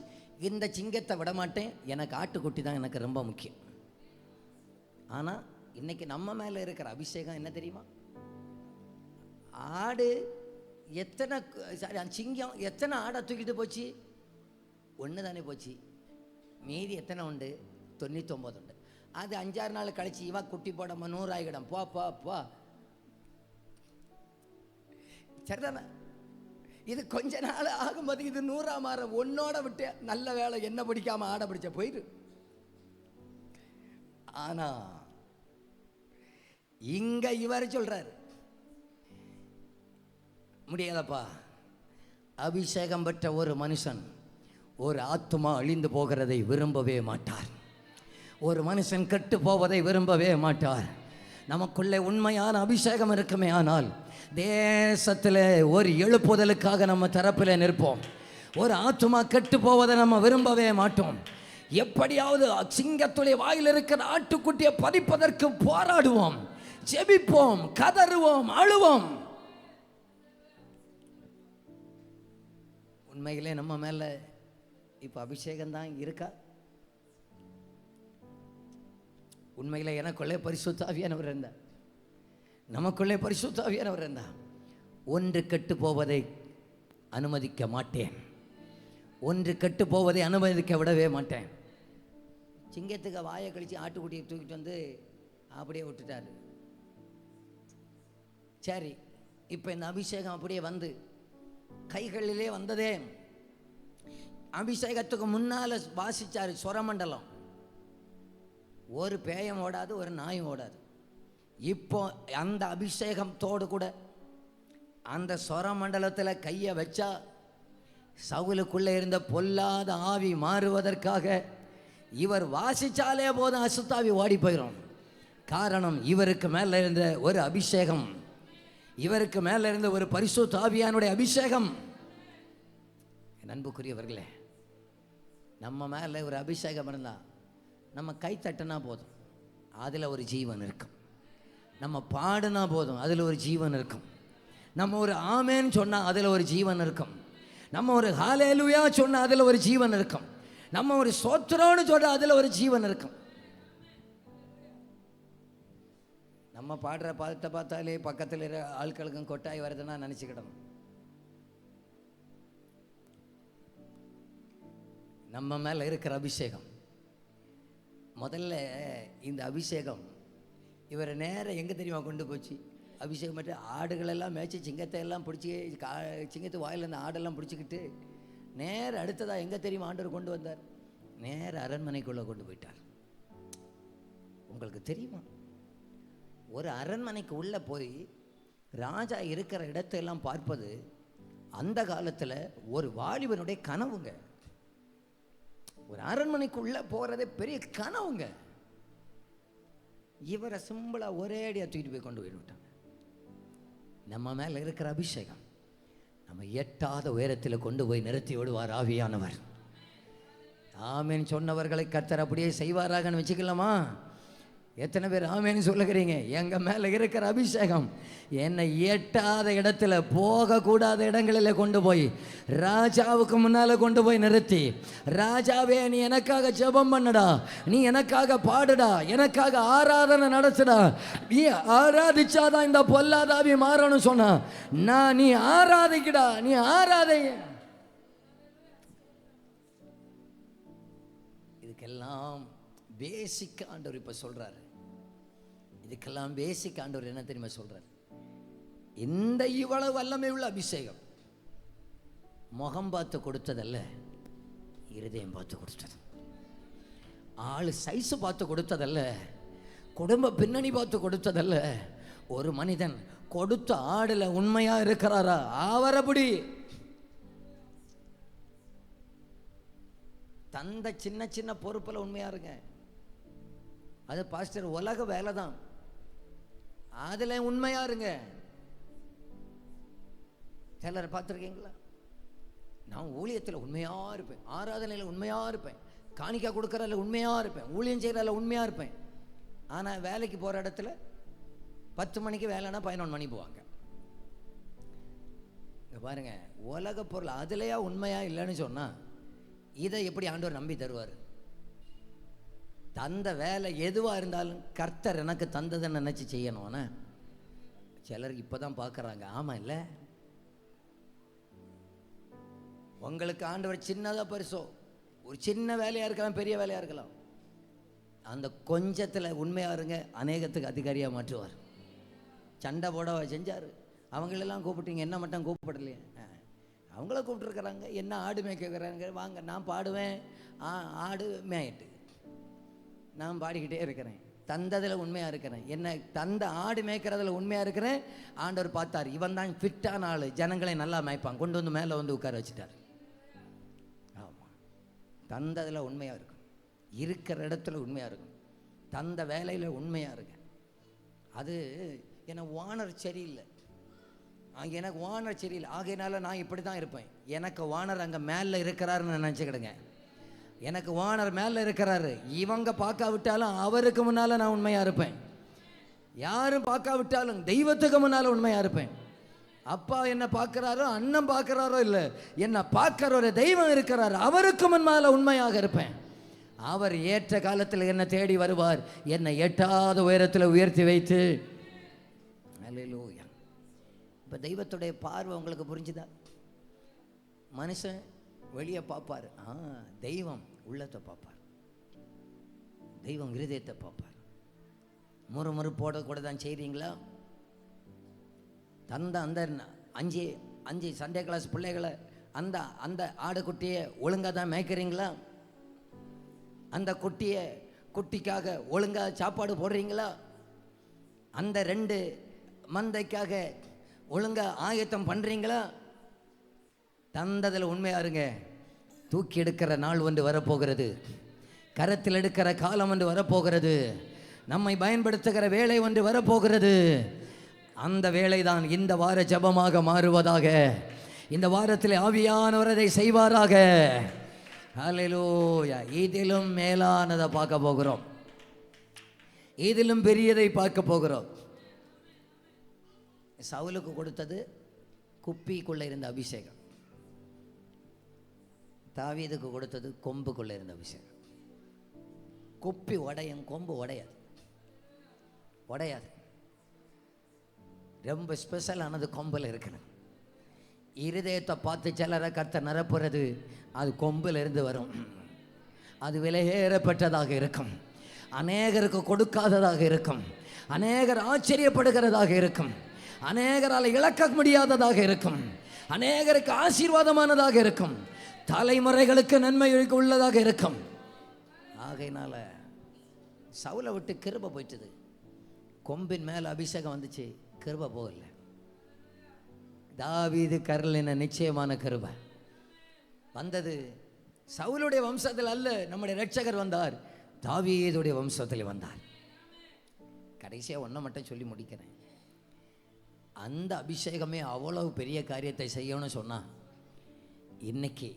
இந்த சிங்கத்தை விட மாட்டேன், எனக்கு ஆட்டுக்குட்டி தான் எனக்கு ரொம்ப முக்கியம். ஆனால் இன்னைக்கு நம்ம மேலே இருக்கிற அபிஷேகம் என்ன தெரியுமா? ஆடு எத்தனை, சிங்கம் எத்தனை ஆடை தூக்கிட்டு போச்சு? ஒன்று தானே போச்சு. மீதி எத்தனை உண்டு? 99 உண்டு. அது 5-6 நாள் கழிச்சு இவன் குட்டி போடாம 100 ஆகிடும். போ சரிதானே? இது கொஞ்ச நாள் ஆகும்போது இது 100 மாற ஒன்னோட விட்டு நல்ல வேலை என்ன பிடிக்காம ஆட பிடிச்ச போயிரு. ஆனா இங்க இவர் சொல்றாரு, முடியாதப்பா. அபிஷேகம் பெற்ற ஒரு மனுஷன் ஒரு ஆத்துமா அழிந்து போகிறதை விரும்பவே மாட்டார். ஒரு மனுஷன் கெட்டு போவதை விரும்பவே மாட்டார். நமக்குள்ளே உண்மையான அபிஷேகம் இருக்குமே ஆனால் தேசத்தில் ஒரு எழுப்புதலுக்காக நம்ம தரப்பில் நிற்போம். ஒரு ஆத்துமா கெட்டு போவதை நம்ம விரும்பவே மாட்டோம். எப்படியாவது சிங்கத்துடைய வாயில் இருக்கிற ஆட்டுக்குட்டியை பறிப்பதற்கு போராடுவோம், ஜெபிப்போம், கதறுவோம், அழுவோம். உண்மையிலே நம்ம மேல இப்ப அபிஷேகம் தான் இருக்கா? உண்மையிலே எனக்குள்ளே பரிசுத்த ஆவியானவர் இருந்தார், நமக்குள்ளே பரிசுத்த ஆவியானவர் இருந்தார். ஒன்று கெட்டு போவதை அனுமதிக்க மாட்டேன், ஒன்று கெட்டு போவதை அனுமதிக்க விடவே மாட்டேன். சிங்கத்துக்கு வாயை கழிச்சு ஆட்டுக்குட்டியை தூக்கிட்டு வந்து அப்படியே விட்டுட்டாரு. சரி, இப்போ இந்த அபிஷேகம் அப்படியே வந்து கைகளிலே வந்ததே. அபிஷேகத்துக்கு முன்னால் வாசிச்சார் சுரமண்டலம். ஒரு பேயம் ஓடாது, ஒரு நாயும் ஓடாது. இப்போ அந்த அபிஷேகத்தோடு கூட அந்த சுரமண்டலத்தில் கையை வச்சா சவுலுக்குள்ளே இருந்த பொல்லாத ஆவி மாறுவதற்காக இவர் வாசிச்சாலே போதும் அசுத்தாவி ஓடி போயிடும். காரணம், இவருக்கு மேலே இருந்த ஒரு அபிஷேகம், இவருக்கு மேலே இருந்த ஒரு பரிசுத்த ஆவியானுடைய அபிஷேகம். அன்புக்குரியவர்களே, நம்ம மேலே ஒரு அபிஷேகம் இருந்தால் நம்ம கை தட்டினா போதும், அதில் ஒரு ஜீவன் இருக்கும். நம்ம பாடுனா போதும், அதில் ஒரு ஜீவன் இருக்கும். நம்ம ஒரு ஆமேன்னு சொன்னால் அதில் ஒரு ஜீவன் இருக்கும். நம்ம ஒரு ஹல்லேலூயா சொன்னால் அதில் ஒரு ஜீவன் இருக்கும். நம்ம ஒரு ஸ்தோத்திரம்னு சொன்னால் அதில் ஒரு ஜீவன் இருக்கும். நம்ம பாடுற பாதத்தை பார்த்தாலே பக்கத்தில் இருக்கிற ஆட்களுக்கும் கொட்டாய் வருதுன்னா நினச்சிக்கிடணும். நம்ம மேலே இருக்கிற அபிஷேகம், முதல்ல இந்த அபிஷேகம் இவரை நேரம் எங்கே தெரியுமா கொண்டு போச்சு? அபிஷேகம் பற்றி ஆடுகளெல்லாம் மேய்ச்சி சிங்கத்தை எல்லாம் பிடிச்சி, சிங்கத்து வாயில் இந்த ஆடெல்லாம் பிடிச்சிக்கிட்டு நேரம் அடுத்ததாக எங்கே தெரியுமா ஆண்டவர் கொண்டு வந்தார்? நேர அரண்மனைக்குள்ளே கொண்டு போயிட்டார். உங்களுக்கு தெரியுமா, ஒரு அரண்மனைக்கு உள்ளே போய் ராஜா இருக்கிற இடத்தையெல்லாம் பார்ப்பது அந்த காலத்தில் ஒரு வாலிபனுடைய கனவுங்க. ஒரு அரண்மனைக்குள்ளே போகிறதே பெரிய கனவுங்க. இவரை சிம்பிளாக ஒரே அடியாக தூக்கிட்டு போய் கொண்டு போயிட்டாங்க. நம்ம மேலே இருக்கிற அபிஷேகம் நம்ம எட்டாத உயரத்தில் கொண்டு போய் நிறுத்தி விடுவார் ஆவியானவர். ஆமேன் சொன்னவர்களை கர்த்தர் அப்படியே செய்வாராகன்னு வச்சுக்கலாமா? எத்தனை பேர் ஆமேன்னு சொல்லுகிறீங்க? எங்கள் மேலே இருக்கிற அபிஷேகம் என்னை எட்டாத இடத்துல, போகக்கூடாத இடங்களில் கொண்டு போய் ராஜாவுக்கு முன்னால் கொண்டு போய் நிறுத்தி, ராஜாவே நீ எனக்காக ஜெபம் பண்ணுடா, நீ எனக்காக பாடுடா, எனக்காக ஆராதனை நடத்துடா, நீ ஆராதிச்சாதான் இந்த பொல்லாதாவி மாறணும் சொன்னா, நான் நீ ஆராதிக்கடா, நீ ஆராதை. இதுக்கெல்லாம் பேசிக் ஆண்டவர் இப்போ சொல்றாரு. இதுக்கெல்லாம் பேசிக் ஆண்டவர் என்ன தெரியுமா சொல்றாரு? இந்த இவ்வளவு வல்லமை உள்ள அபிஷேகம் முகம் பார்த்து கொடுத்ததல்ல, இருதயம் பார்த்து கொடுத்தது. ஆளு சைஸ் பார்த்து கொடுத்ததல்ல, குடும்ப பின்னணி பார்த்து கொடுத்ததல்ல. ஒரு மனிதன் கொடுத்த ஆடுல உண்மையா இருக்கிறாரா அவரபடி தந்த சின்ன சின்ன பொறுப்பில் உண்மையா இருங்க. அது பாஸ்டர் உலக வேலை தான், அதுல உண்மையா இருங்க. சிலரை பார்த்துருக்கீங்களா? நான் ஊழியத்தில் உண்மையா இருப்பேன், ஆராதனையில் உண்மையா இருப்பேன், காணிக்கா கொடுக்கறதுல உண்மையா இருப்பேன், ஊழியம் செய்யறதுல உண்மையா இருப்பேன். ஆனால் வேலைக்கு போகிற இடத்துல 10 மணிக்கு வேலைன்னா 11 மணி போவாங்க. பாருங்க, உலக பொருள் அதுலையா உண்மையா இல்லைன்னு சொன்னா இதை எப்படி ஆண்டவர் நம்பி தருவார்? தந்த வேலை எதுவாக இருந்தாலும் கர்த்தர் எனக்கு தந்ததை நினச்சி செய்யணும்னா சிலர் இப்போ தான் பார்க்குறாங்க. ஆமாம் இல்லை, உங்களுக்கு ஆண்டவர் சின்னதாக பரிசோ, ஒரு சின்ன வேலையாக இருக்கலாம், பெரிய வேலையாக இருக்கலாம், அந்த கொஞ்சத்தில் உண்மையாக இருங்க, அநேகத்துக்கு அதிகாரியாக மாற்றுவார். சண்டை போட செஞ்சார், அவங்களெல்லாம் கூப்பிட்டீங்க, என்ன மட்டும் கூப்பிடலையே? அவங்கள கூப்பிட்டுருக்குறாங்க, என்ன ஆடு மேய்க்கிறாங்க, வாங்க நான் பாடுவேன், ஆடு மேயிட்டு நான் பாடிக்கிட்டே இருக்கிறேன், தந்ததில் உண்மையாக இருக்கிறேன், என்ன தந்த ஆடு மேய்க்கிறதுல உண்மையாக இருக்கிறேன். ஆண்டவர் பார்த்தார், இவன் தான் ஃபிட்டான ஆள், ஜனங்களை நல்லா மேய்ப்பான், கொண்டு வந்து மேலே வந்து உட்கார வச்சுட்டார். ஆமாம், தந்ததில் உண்மையாக இருக்கும், இருக்கிற இடத்துல உண்மையாக இருக்கும், தந்த வேலையில் உண்மையாக இருக்கு. அது எனக்கு வானர் சரியில்லை, அங்கே எனக்கு வானர் சரியில்லை, ஆகையினால நான் இப்படி தான் இருப்பேன். எனக்கு வானர் அங்கே மேலே இருக்கிறாருன்னு நினச்சிக்கிடுங்க. எனக்கு ஓனர் மேலே இருக்கிறாரு, இவங்க பார்க்காவிட்டாலும் அவருக்கு முன்னால் நான் உண்மையாக இருப்பேன். யாரும் பார்க்காவிட்டாலும் தெய்வத்துக்கு முன்னால் உண்மையாக இருப்பேன். அப்பா என்ன பார்க்குறாரோ, அண்ணன் பார்க்குறாரோ இல்லை, என்னை பார்க்குற ஒரு தெய்வம் இருக்கிறார், அவருக்கு முன்னால் உண்மையாக இருப்பேன். அவர் ஏற்ற காலத்தில் என்னை தேடி வருவார், என்னை எட்டாத உயரத்தில் உயர்த்தி வைத்து. அல்லேலூயா. இப்போ தெய்வத்துடைய பார்வை உங்களுக்கு புரிஞ்சுதா? மனுஷன் வெளியே பார்ப்பார், தெய்வம் உள்ளத்தை பார்ப்பார், தெய்வம் இருதயத்தை பார்ப்பார். முறு போட கூட தான் செய்கிறீங்களா? தந்த அந்த அஞ்சு சண்டே கிளாஸ் பிள்ளைகளை அந்த அந்த ஆடுக்குட்டியை ஒழுங்காக தான் மேய்க்கிறீங்களா? அந்த குட்டிக்காக ஒழுங்காக சாப்பாடு போடுறீங்களா? அந்த 2 மந்தைக்காக ஒழுங்காக ஆயத்தம் பண்ணுறீங்களா? தந்ததில் உண்மையா இருங்க. தூக்கி எடுக்கிற நாள் ஒன்று வரப்போகிறது, கரத்தில் எடுக்கிற காலம் ஒன்று வரப்போகிறது, நம்மை பயன்படுத்துகிற வேலை ஒன்று வரப்போகிறது. அந்த வேலை தான் இந்த வார ஜபமாக மாறுவதாக. இந்த வாரத்தில் ஆவியானவர் அதை செய்வாராக. ஹல்லேலூயா. இதிலும் மேலானதை பார்க்க போகிறோம், இதிலும் பெரியதை பார்க்க போகிறோம். சவுலுக்கு கொடுத்தது குப்பிக்குள்ளே இருந்த அபிஷேகம், தாவீதுக்கு கொடுத்தது கொம்புக்குள்ளே இருந்த அபிஷேகம். குப்பி உடையும், கொம்பு உடையாது. ரொம்ப ஸ்பெஷலானது கொம்பில் இருக்கிறது. இருதயத்தை பார்த்து சிலரை கர்த்தர் நிரப்புறது அது கொம்பில் இருந்து வரும். அது விலையேறப்பட்டதாக இருக்கும், அநேகருக்கு கொடுக்காததாக இருக்கும், அநேகர் ஆச்சரியப்படுகிறதாக இருக்கும், அநேகரால் இழக்க முடியாததாக இருக்கும், அநேகருக்கு ஆசீர்வாதமானதாக இருக்கும், தலைமுறைகளுக்கு நன்மை உள்ளதாக இருக்கும். ஆகையினால சவுலை விட்டு கிருபை போயிட்டது. கொம்பின் மேலே அபிஷேகம் வந்துச்சு, கிருபை போகல. தாவீது கர்லின நிச்சயமான கிருபை வந்தது. சவுலுடைய வம்சத்தில் அல்ல நம்முடைய இரட்சகர் வந்தார், தாவீதுடைய வம்சத்தில் வந்தார். கடைசியாக ஒன்றை மட்டும் சொல்லி முடிக்கிறேன். அந்த அபிஷேகமே அவ்வளவு பெரிய காரியத்தை செய்யணும்னு சொன்னால், இன்னைக்கு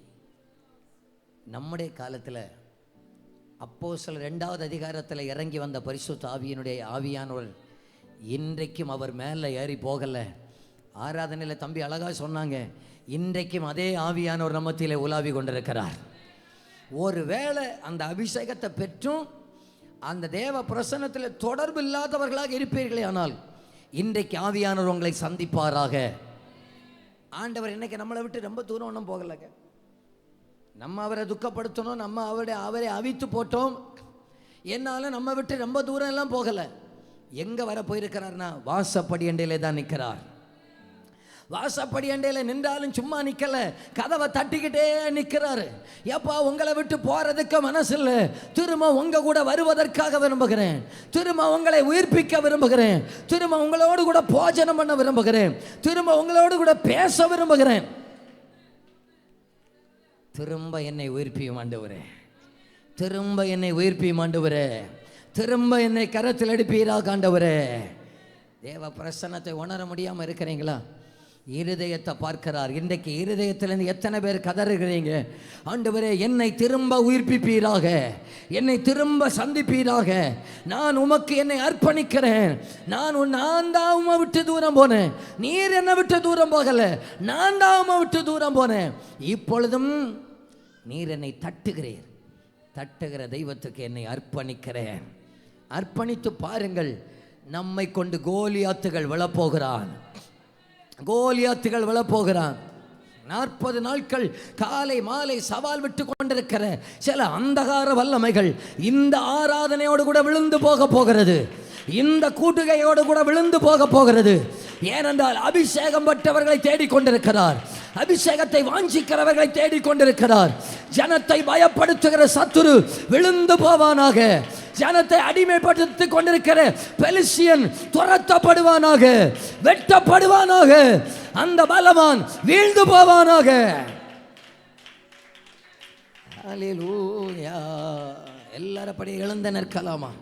நம்முடைய காலத்தில் அப்போஸ்தலர் 2வது அதிகாரத்தில் இறங்கி வந்த பரிசுத்த ஆவியானவர் இன்றைக்கும் அவர் மேலே ஏறி போகலை. ஆராதனையில் தம்பி அழகாக சொன்னாங்க, இன்றைக்கும் அதே ஆவியானவர் நம்மத்திலே உலாவி கொண்டிருக்கிறார். ஒருவேளை அந்த அபிஷேகத்தை பெற்றும் அந்த தேவ பிரசன்னத்தில் தொடர்பு இல்லாதவர்களாக இருப்பீர்களே, ஆனால் இன்றைக்கு ஆவியானவர் உங்களை சந்திப்பாராக. ஆண்டவர் இன்னைக்கு நம்மளை விட்டு ரொம்ப தூரம் ஒன்றும் போகலைங்க. நம்ம அவரை துக்கப்படுத்தணும், நம்ம அவரை அவித்து போட்டோம், என்னாலும் நம்ம விட்டு ரொம்ப தூரம் எல்லாம் போகலை. எங்கே வர போயிருக்கிறார்னா வாசப்படி அண்டையிலே தான் நிற்கிறார். வாசப்படி அண்டையில் நின்றாலும் சும்மா நிற்கல, கதவை தட்டிக்கிட்டே நிற்கிறாரு. எப்பா உங்களை விட்டு போறதுக்கு மனசு இல்லை, திரும்ப உங்க கூட வருவதற்காக விரும்புகிறேன், திரும்ப உங்களை உயிர்ப்பிக்க விரும்புகிறேன், திரும்ப உங்களோடு கூட போஜனம் பண்ண விரும்புகிறேன், திரும்ப உங்களோடு கூட பேச விரும்புகிறேன். திரும்ப என்னை உயிர்ப்பியும் ஆண்டவரே, திரும்ப என்னை உயிர்ப்பியும் ஆண்டவரே, திரும்ப என்னை கரத்தில் எடுப்பீராக ஆண்டவரே. தேவ பிரசன்னத்தை உணர முடியாமல் இருக்கிறீங்களா? இருதயத்தை பார்க்கிறார். இன்றைக்கு இருதயத்திலிருந்து எத்தனை பேர் கதறுகிறீங்க, ஆண்டவரே என்னை திரும்ப உயிர்ப்பிப்பீராக, என்னை திரும்ப சந்திப்பீராக, நான் உமக்கு என்னை அர்ப்பணிக்கிறேன், நான் தான் உம்மை விட்டு தூரம் போனேன், நீர் என்னை விட்டு தூரம் போகல, நான் தான் உம்மை விட்டு தூரம் போனேன், இப்பொழுதும் நீர் என்னை தட்டுகிற தெய்வத்துக்கு என்னை அர்ப்பணிக்கிறேன். அர்ப்பணித்து பாருங்கள், நம்மை கொண்டு கோலியாத்துகள் விழப்போகிறான், கோலியாத்துகள் விழப்போகிறான். 40 நாட்கள் காலை மாலை சவால் விட்டு கொண்டிருக்கிற சில அந்தகார வல்லமைகள் இந்த ஆராதனையோடு கூட விழுந்து போக போகிறது, இந்த கூட்டுகையோடு கூட விழுந்து போக போகிறது. ஏனென்றால் அபிஷேகம் பெற்றவர்களை தேடிக்கொண்டிருக்கிறார், அபிஷேகத்தை வாஞ்சிக்கிறவர்களை தேடிக்கொண்டிருக்கிறார். ஜனத்தை பயப்படுத்துகிற சத்துரு விழுந்து போவானாக, ஜனத்தை அடிமைப்படுத்திக் கொண்டிருக்கிற பெலிஸ்தியன் துரத்தப்படுவானாக, வெட்டப்படுவானாக, அந்த பலவான் வீழ்ந்து போவானாக. ஹல்லேலூயா. எல்லாரும் படி எழுந்து நிற்கலாமா?